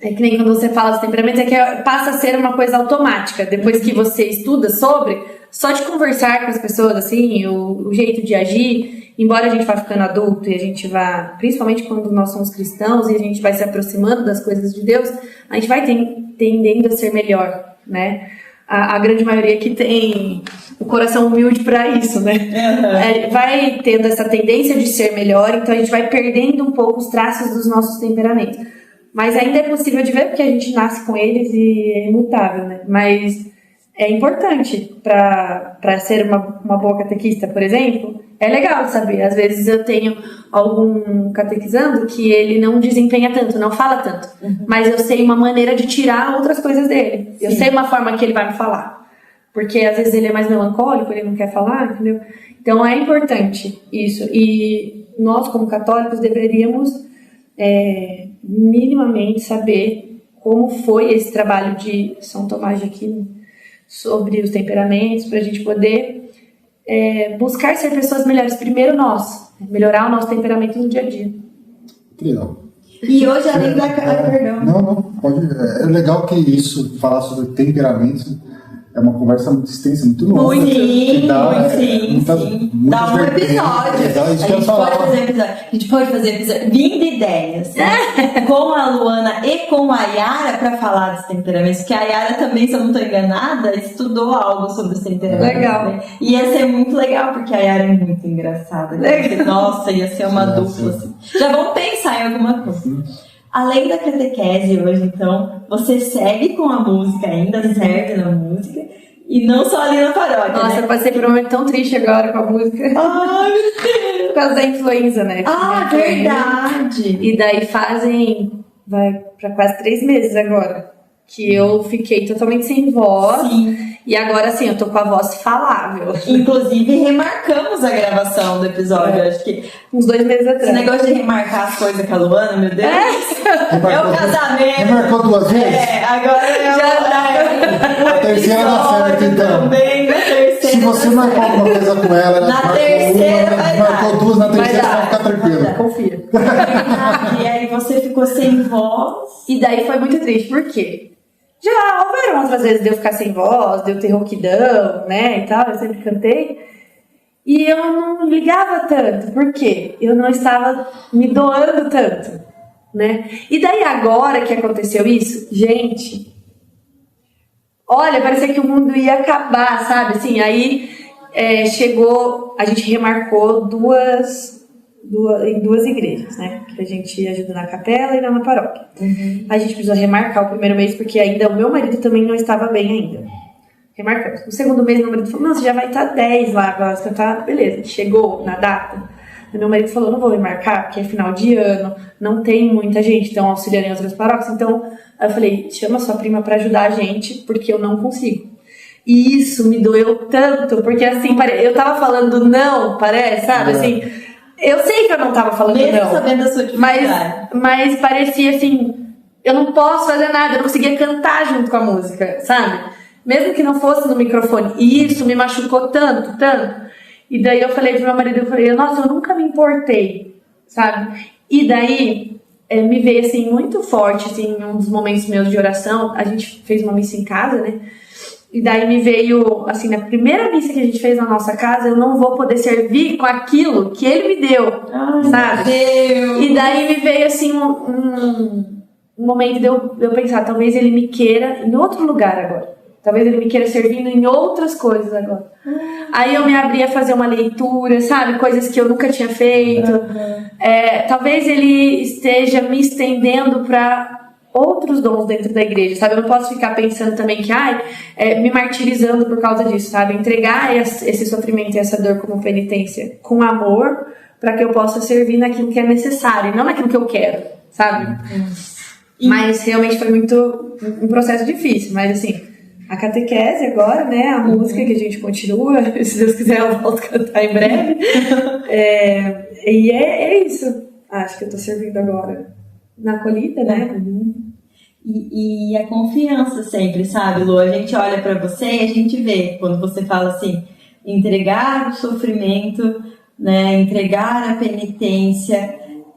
é que nem quando você fala dos temperamentos, passa a ser uma coisa automática. Depois que você estuda sobre, só de conversar com as pessoas, assim, o jeito de agir. Embora a gente vá ficando adulto e a gente vá, principalmente quando nós somos cristãos e a gente vai se aproximando das coisas de Deus, a gente vai tendendo a ser melhor, né? A grande maioria que tem o coração humilde para isso, né? Vai tendo essa tendência de ser melhor, então a gente vai perdendo um pouco os traços dos nossos temperamentos. Mas ainda é possível de ver porque a gente nasce com eles e é imutável, né? Mas é importante para ser uma boa catequista, por exemplo. É legal saber. Às vezes eu tenho algum catequizando que ele não desempenha tanto, não fala tanto. Mas eu sei uma maneira de tirar outras coisas dele. Eu sei uma forma que ele vai me falar. Porque às vezes ele é mais melancólico, ele não quer falar, entendeu? Então é importante isso. E nós, como católicos, deveríamos minimamente saber como foi esse trabalho de São Tomás de Aquino sobre os temperamentos, para a gente poder buscar ser pessoas melhores. Primeiro nós, melhorar o nosso temperamento no dia a dia. Que legal. E hoje, além da... perdão. Não, pode. É legal que isso, falar sobre temperamento, é uma conversa muito extensa, muito longa. Sim. Dá um vertentes. episódio. A gente pode fazer episódio 20 ideias, né? Com a Luana e com a Yara para falar dos temperamentos, porque a Yara também, se eu não estou enganada, estudou algo sobre os temperamentos. Legal. Né? E ia ser muito legal, porque a Yara é muito engraçada. Né? Nossa, ia ser uma dupla. Assim. Já vamos pensar em alguma coisa. Além da catequese hoje, então, você segue com a música ainda, serve na música, e não só ali na paróquia, Nossa, né? eu passei por um momento tão triste agora com a música. Ai, meu Deus! Por causa da influenza, né? Verdade! E daí vai pra quase 3 meses agora, que eu fiquei totalmente sem voz. Sim. E agora, assim, eu tô com a voz falável. Inclusive, remarcamos a gravação do episódio, acho que... Uns 2 meses atrás. Esse negócio de remarcar as coisas com a Luana, meu Deus. É o casamento. Remarcou 2 vezes? Agora A terceira dá certo, então. Também, na terceira. Se você marcou alguma coisa com ela, Na terceira vai dar. marcou 2, na terceira você vai ficar tranquilo. Confia. E aí você ficou sem voz. E daí foi muito triste, por quê? Já houveram outras vezes de eu ficar sem voz, de eu ter rouquidão, né, e tal, eu sempre cantei. E eu não ligava tanto, por quê? Eu não estava me doando tanto, né? E daí agora que aconteceu isso, gente, olha, parecia que o mundo ia acabar, sabe? Assim, aí chegou, a gente remarcou em duas igrejas, né? Que a gente ajuda na capela e na paróquia. A gente precisou remarcar o primeiro mês porque ainda o meu marido também não estava bem ainda. Remarcamos. No segundo mês, meu marido falou, não, você já vai estar 10 lá, agora você tá, beleza. Chegou na data. E meu marido falou, não vou remarcar porque é final de ano, não tem muita gente, estão auxiliando em outras paróquias. Então, eu falei, chama sua prima para ajudar a gente, porque eu não consigo. E isso me doeu tanto, porque assim, eu tava falando não, parece, sabe? Assim, eu sei que eu não tava falando mesmo não. Sabendo da sua dificuldade. Mas parecia assim, eu não posso fazer nada, eu não conseguia cantar junto com a música, sabe? Mesmo que não fosse no microfone. E isso me machucou tanto. E daí eu falei pro meu marido, nossa, eu nunca me importei, sabe? E daí, me veio assim muito forte, assim, em um dos momentos meus de oração. A gente fez uma missa em casa, né? E daí me veio, assim, na primeira missa que a gente fez na nossa casa, eu não vou poder servir com aquilo que ele me deu, sabe? Deus. E daí me veio, assim, um momento de eu pensar, talvez ele me queira em outro lugar agora. Talvez ele me queira servindo em outras coisas agora. Aí eu me abri a fazer uma leitura, sabe? Coisas que eu nunca tinha feito. Talvez ele esteja me estendendo para outros dons dentro da igreja, sabe? Eu não posso ficar pensando também que, me martirizando por causa disso, sabe? Entregar esse sofrimento e essa dor como penitência com amor, para que eu possa servir naquilo que é necessário e não naquilo que eu quero, sabe? Mas realmente foi muito um processo difícil, mas assim, a catequese agora, né, a música que a gente continua, se Deus quiser eu volto a cantar em breve, e é isso, acho que eu tô servindo agora na acolhida, né? E a confiança sempre, sabe, Lu? A gente olha pra você e a gente vê, quando você fala assim, entregar o sofrimento, né, entregar a penitência.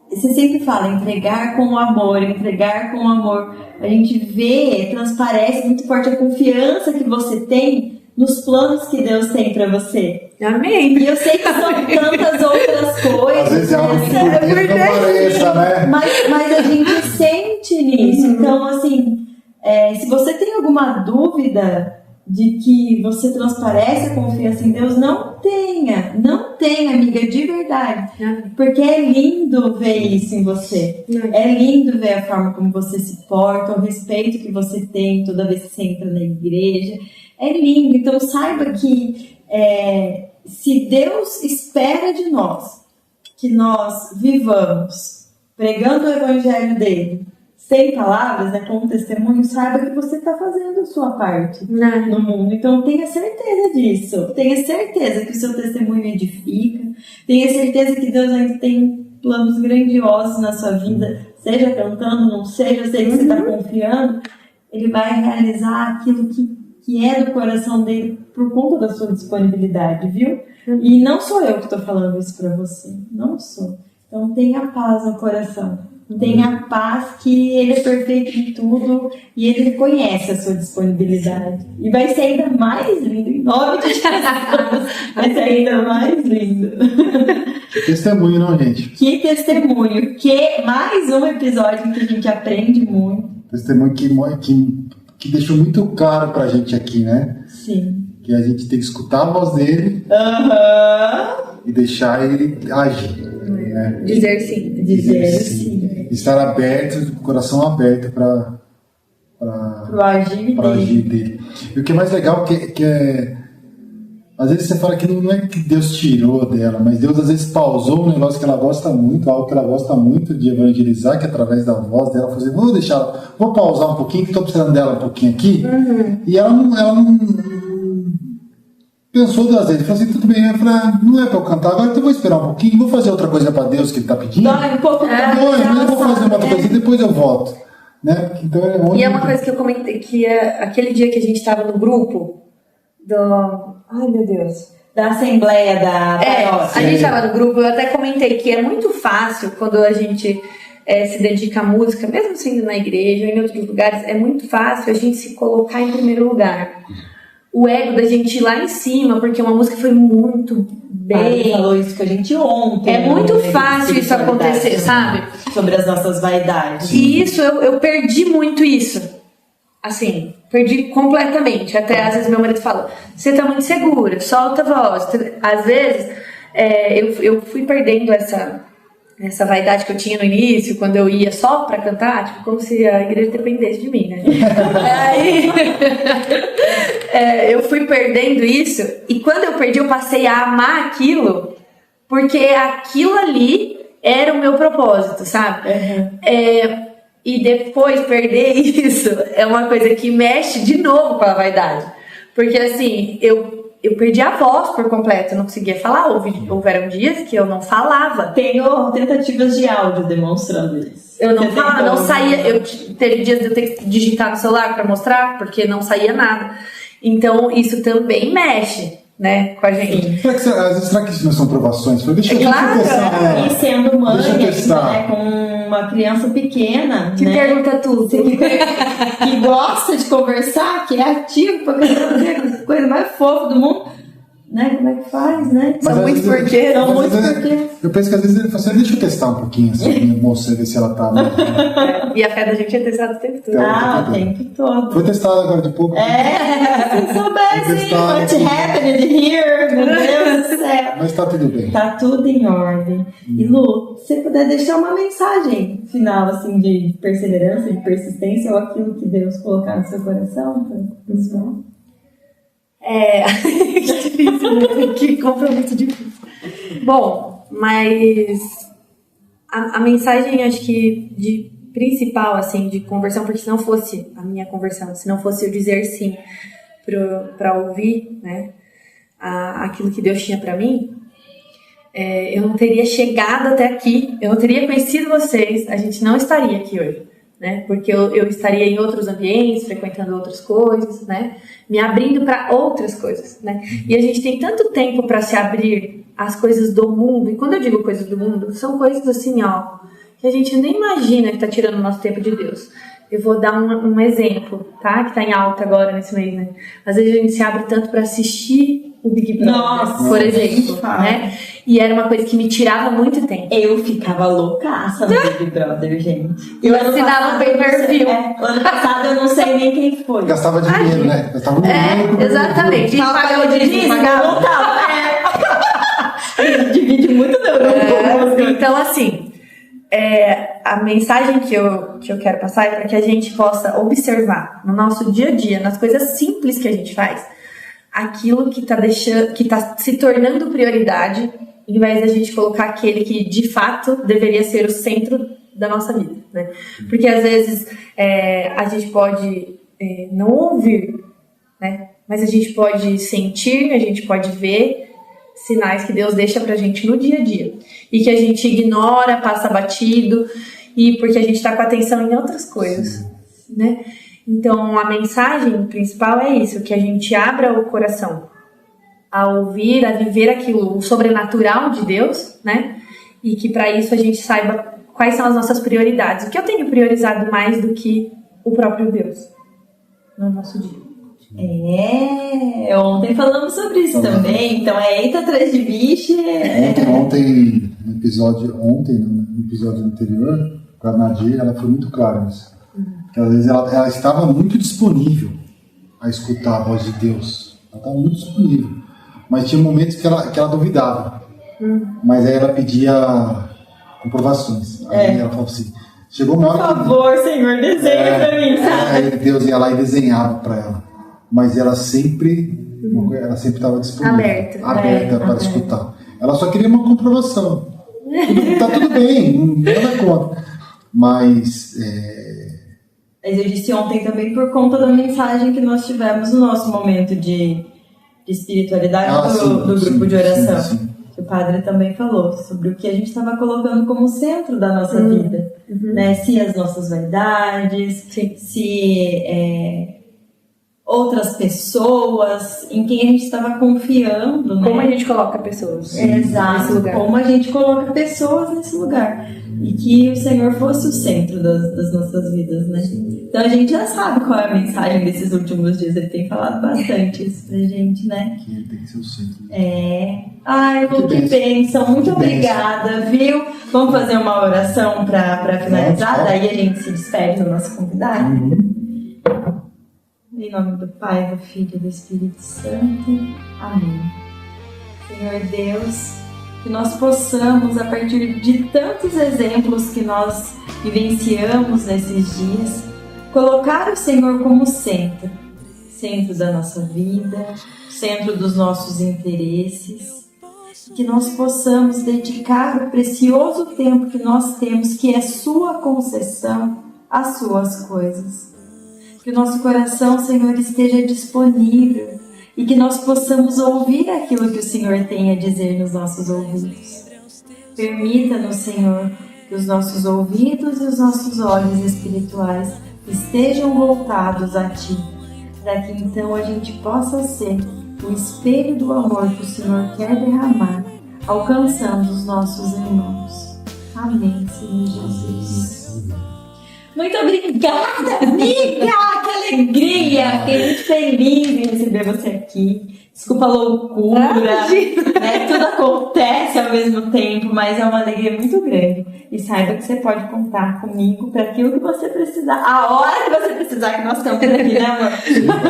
Você sempre fala, entregar com amor, entregar com amor. A gente vê, transparece muito forte a confiança que você tem nos planos que Deus tem pra você. Amém. E eu sei que são tantas outras coisas. Às vezes é algo que por dentro não pareça, né? Mas a gente sente nisso. Então, assim, se você tem alguma dúvida de que você transparece a confiança em Deus, não tenha, amiga, de verdade. Porque é lindo ver isso em você. É lindo ver a forma como você se porta, o respeito que você tem toda vez que você entra na igreja. É lindo. Então saiba que se Deus espera de nós que nós vivamos pregando o evangelho dele, sem palavras, né, como testemunho, saiba que você está fazendo a sua parte no mundo. Então tenha certeza disso. Tenha certeza que o seu testemunho edifica. Tenha certeza que Deus ainda tem planos grandiosos na sua vida. Seja cantando, não seja, eu sei que você está confiando. Ele vai realizar aquilo que é do coração dele por conta da sua disponibilidade, viu? E não sou eu que estou falando isso para você. Não sou. Então tenha paz no coração. Tenha paz que ele é perfeito em tudo e ele conhece a sua disponibilidade. E vai ser ainda mais lindo, em nome de Jesus. Vai ser ainda mais lindo. Que testemunho, não, gente? Que testemunho. Que mais um episódio que a gente aprende muito. Testemunho que deixou muito claro pra gente aqui, né? Sim. Que a gente tem que escutar a voz dele e deixar ele agir. Né? Dizer sim. Dizer sim. Estar aberto, com o coração aberto para o agir dele. E o que é mais legal que é... Às vezes você fala que não é que Deus tirou dela, mas Deus às vezes pausou um negócio que ela gosta muito, algo que ela gosta muito de evangelizar, que através da voz dela, fazer, vou pausar um pouquinho, que estou precisando dela um pouquinho aqui. E ela não pensou duas vezes, falou assim, tudo bem, eu falei, não é para eu cantar agora, então eu vou esperar um pouquinho, vou fazer outra coisa para Deus que ele está pedindo. Dói um pouco. Mas eu vou fazer uma outra coisa e depois eu volto. Né? Então, e é uma coisa que eu comentei, que é aquele dia que a gente estava no grupo ai meu Deus, da Assembleia da Paróquia. A gente estava no grupo, eu até comentei que é muito fácil quando a gente se dedica à música, mesmo sendo na igreja ou em outros lugares, é muito fácil a gente se colocar em primeiro lugar. O ego da gente ir lá em cima, porque uma música foi muito bem. Ele falou isso com a gente ontem. É muito fácil isso acontecer, sabe? Sobre as nossas vaidades. E isso, eu perdi muito isso. Assim, perdi completamente. Até às vezes meu marido fala, você tá muito segura, solta a voz. Às vezes, eu fui perdendo essa vaidade que eu tinha no início, quando eu ia só pra cantar, tipo, como se a igreja dependesse de mim, né? Aí, eu fui perdendo isso, e quando eu perdi, eu passei a amar aquilo, porque aquilo ali era o meu propósito, sabe? E depois perder isso é uma coisa que mexe de novo com a vaidade, porque assim, eu perdi a voz por completo, eu não conseguia falar. Houveram dias que eu não falava. Tenho tentativas de áudio demonstrando isso. Eu não falava, não saía. Teve dias de eu ter que digitar no celular para mostrar, porque não saía nada. Então, isso também mexe, né, com a gente. Será que isso não são provações? Deixa eu testar. E sendo mãe, deixa eu testar. Né, com uma criança pequena, Que né? pergunta tudo. Que gosta de conversar, que é ativo pra caramba, coisa mais fofa do mundo, né? Como é que faz, né? Mas São às muito vezes- porquê. São mas muito às vezes- porquê. Eu penso que às vezes ele fala assim, deixa eu testar um pouquinho essa minha moça, ver se ela tá... E a fé da gente é testada o tempo todo. Ah, o tempo todo. Foi testada agora de pouco. Se soubesse Testar what aqui. happened here, meu Deus do céu. Mas tá tudo bem. Tá tudo em ordem. E Lu, se você puder deixar uma mensagem final, assim, de perseverança, de persistência, ou aquilo que Deus colocar no seu coração, para pessoal. Que difícil, né? Que compromisso difícil. Bom, mas a mensagem, acho que de principal, assim, de conversão, porque se não fosse a minha conversão, se não fosse eu dizer sim para ouvir, né, aquilo que Deus tinha para mim, eu não teria chegado até aqui, eu não teria conhecido vocês, a gente não estaria aqui hoje, né, porque eu estaria em outros ambientes, frequentando outras coisas, né, me abrindo para outras coisas, né, e a gente tem tanto tempo para se abrir às coisas do mundo, e quando eu digo coisas do mundo, são coisas assim, ó, que a gente nem imagina que tá tirando o nosso tempo de Deus. Eu vou dar um exemplo, tá? Que tá em alta agora nesse mês, né? Às vezes a gente se abre tanto pra assistir o Big Brother, Nossa, por exemplo, fala. né? E era uma coisa que me tirava muito tempo. Eu ficava loucaça no Big Brother, gente. Eu ano assinava passado, o pay-per-view. ano passado eu não sei nem quem foi. Gastava dinheiro, né? Gastava dinheiro. Exatamente. Tava pagando de Disney, pagava. não tava. Divide muito neurônio. Então, assim, a mensagem que eu quero passar é para que a gente possa observar no nosso dia a dia, nas coisas simples que a gente faz, aquilo que tá se tornando prioridade, em vez da gente colocar aquele que de fato deveria ser o centro da nossa vida, né? Porque às vezes a gente pode não ouvir, né? Mas a gente pode sentir, a gente pode ver sinais que Deus deixa pra gente no dia a dia e que a gente ignora, passa batido, e porque a gente tá com atenção em outras coisas, né? Então a mensagem principal é isso, que a gente abra o coração a ouvir, a viver aquilo, o sobrenatural de Deus, né? E que para isso a gente saiba quais são as nossas prioridades, o que eu tenho priorizado mais do que o próprio Deus no nosso dia. Ontem falamos sobre isso também, então eita atrás de bicho. Ontem, no episódio anterior, com a Nadir, ela foi muito clara nisso. Que às vezes ela estava muito disponível a escutar a voz de Deus. Ela estava muito disponível. Mas tinha momentos que ela duvidava. Mas aí ela pedia comprovações. Aí ela falava assim, chegou uma Por hora que... favor, Senhor, desenha pra mim, sabe? Aí Deus ia lá e desenhava para ela. Mas ela sempre estava disponível, aberta para escutar. Ela só queria uma comprovação. Tá tudo bem, nada contra. Mas Mas eu disse ontem também por conta da mensagem que nós tivemos no nosso momento de espiritualidade do grupo de oração. Sim. Que o padre também falou sobre o que a gente estava colocando como centro da nossa vida. Né? Se as nossas vaidades, se outras pessoas, em quem a gente estava confiando. Né? Como a gente coloca pessoas Exato, nesse lugar. como a gente coloca pessoas nesse lugar. E que o Senhor fosse o centro das nossas vidas, né? Então a gente já sabe qual é a mensagem desses últimos dias. Ele tem falado bastante isso pra gente, né? Que tem que ser o centro. Ai, Lu, que bênção. Muito Que obrigada, viu? Vamos fazer uma oração pra finalizar? Vamos. Daí a gente se despede do nosso convidado. Em nome do Pai, do Filho e do Espírito Santo. Amém. Senhor Deus, que nós possamos, a partir de tantos exemplos que nós vivenciamos nesses dias, colocar o Senhor como centro da nossa vida, centro dos nossos interesses, que nós possamos dedicar o precioso tempo que nós temos, que é sua concessão, às suas coisas. Que o nosso coração, Senhor, esteja disponível e que nós possamos ouvir aquilo que o Senhor tem a dizer nos nossos ouvidos. Permita-nos, Senhor, que os nossos ouvidos e os nossos olhos espirituais estejam voltados a Ti, para que então a gente possa ser o espelho do amor que o Senhor quer derramar, alcançando os nossos irmãos. Amém, Senhor Jesus. Muito obrigada, amiga! Que alegria! Fiquei muito feliz em receber você aqui. Desculpa a loucura, né? Tudo acontece ao mesmo tempo, mas é uma alegria muito grande. E saiba que você pode contar comigo para aquilo que você precisar. A hora que você precisar, que nós estamos aqui, né, amor?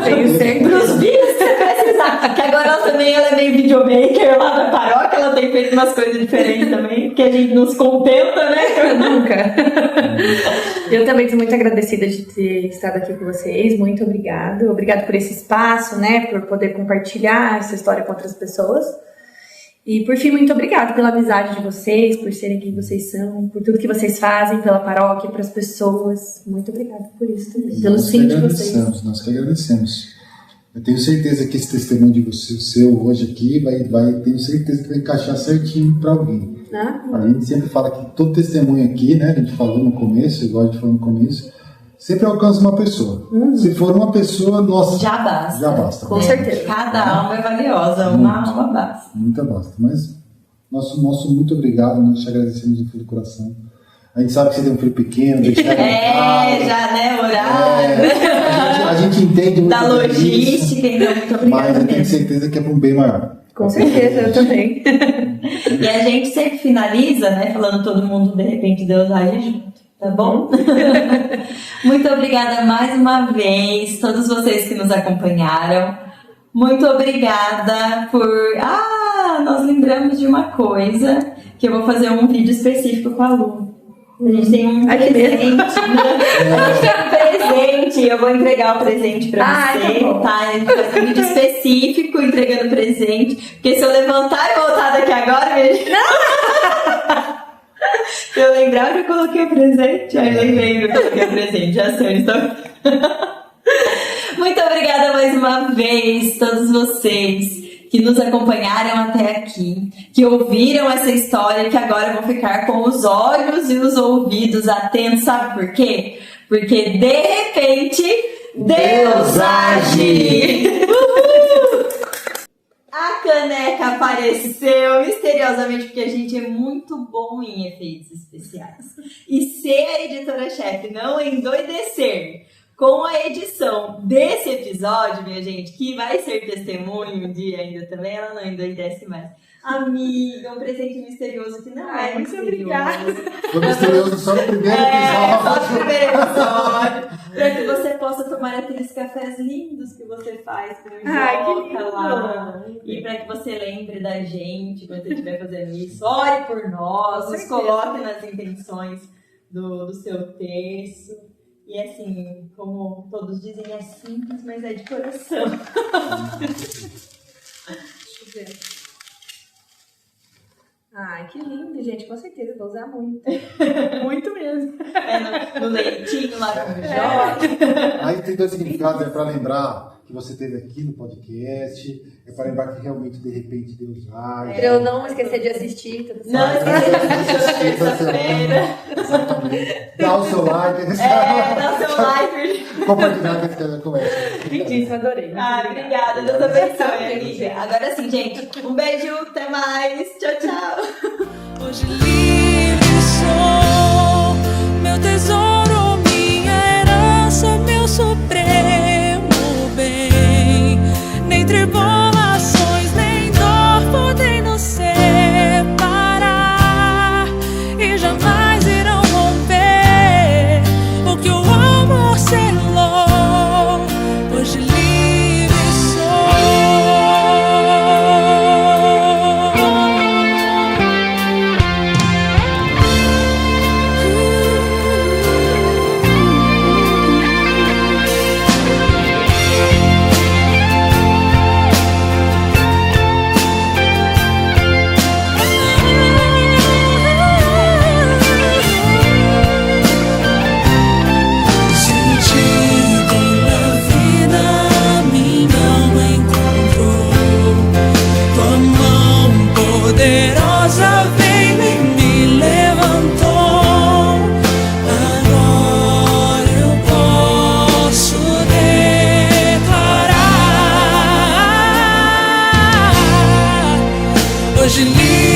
Tenho certeza. Para os vídeos que você precisar. Que agora ela é meio videomaker lá da paróquia, ela tem feito umas coisas diferentes também, porque a gente não se contenta, né? Nunca. Eu também estou muito agradecida de ter estado aqui com vocês. Muito obrigada. Obrigada por esse espaço, né? Por poder compartilhar essa história com outras pessoas. E por fim, muito obrigada pela amizade de vocês, por serem quem vocês são, por tudo que vocês fazem pela paróquia, para as pessoas. Muito obrigada por isso também, pelo sim de vocês. Nós que agradecemos. Eu tenho certeza que esse testemunho de você, seu hoje aqui, tenho certeza que vai encaixar certinho para alguém. A gente sempre fala que todo testemunho aqui, né, a gente falou no começo, igual a gente falou no começo, sempre alcança uma pessoa. Se for uma pessoa, nossa, já basta. Já basta. Com certeza. Cada alma é valiosa, uma alma basta. Muita basta. Mas nosso muito obrigado, nós te agradecemos do fundo do coração. A gente sabe que você tem um filho pequeno, já, né, horário. A gente entende muito da logística, então muito obrigada. Mas eu tenho certeza que é para um bem maior. Com certeza, eu também. E a gente sempre finaliza, né, falando todo mundo, de repente, Deus aí junto. Tá bom? Muito obrigada mais uma vez, todos vocês que nos acompanharam. Muito obrigada por... nós lembramos de uma coisa, que eu vou fazer um vídeo específico com a Lu. A gente tem um presente, né? A gente tem um presente, eu vou entregar o presente pra você, tá? A gente vai fazer um vídeo específico entregando presente, porque se eu levantar e voltar daqui agora, minha gente... Se eu lembrar, eu coloquei o presente. Aí eu lembrei que eu coloquei o presente. Já sei, então... Muito obrigada mais uma vez, todos vocês que nos acompanharam até aqui, que ouviram essa história, que agora vão ficar com os olhos e os ouvidos atentos. Sabe por quê? Porque de repente Deus age! A caneca apareceu misteriosamente, porque a gente é muito bom em efeitos especiais. E se a editora-chefe não endoidecer com a edição desse episódio, minha gente, que vai ser testemunho um dia ainda também, ela não endoidece mais. Amiga, um presente misterioso que não é muito misterioso. obrigada. Foi misterioso só no primeiro episódio. Só no primeiro episódio. Para que você possa tomar aqueles cafés lindos que você faz com o Joca lá. E para que você lembre da gente quando você estiver fazendo isso. Ore por nós, nos coloque nas intenções do seu texto. E assim, como todos dizem, é simples, mas é de coração. Deixa eu ver. Ai, que lindo, gente. Com certeza, vou usar muito. Muito mesmo. No leitinho lá com o Joca. Aí tem dois significados, para lembrar que você esteve aqui no podcast, para lembrar que realmente, de repente, Deus age. Pra eu não esquecer de assistir tudo certo. Não esqueça de terça-feira. Exatamente. Dá o seu like. Dá o seu like. Compartilhar com essa conversa. Lindíssimo, adorei. Obrigada. Deus abençoe, amiga. Agora sim, gente. Um beijo. Até mais. Tchau, tchau. Hoje livre sou, meu tesouro, minha herança, meu supremo bem. Nem tribulações, nem dor podem nos separar e jamais irão romper o que o amor selou. Hoje livre sou. Poderosa veio e me levantou. Agora eu posso declarar: hoje livre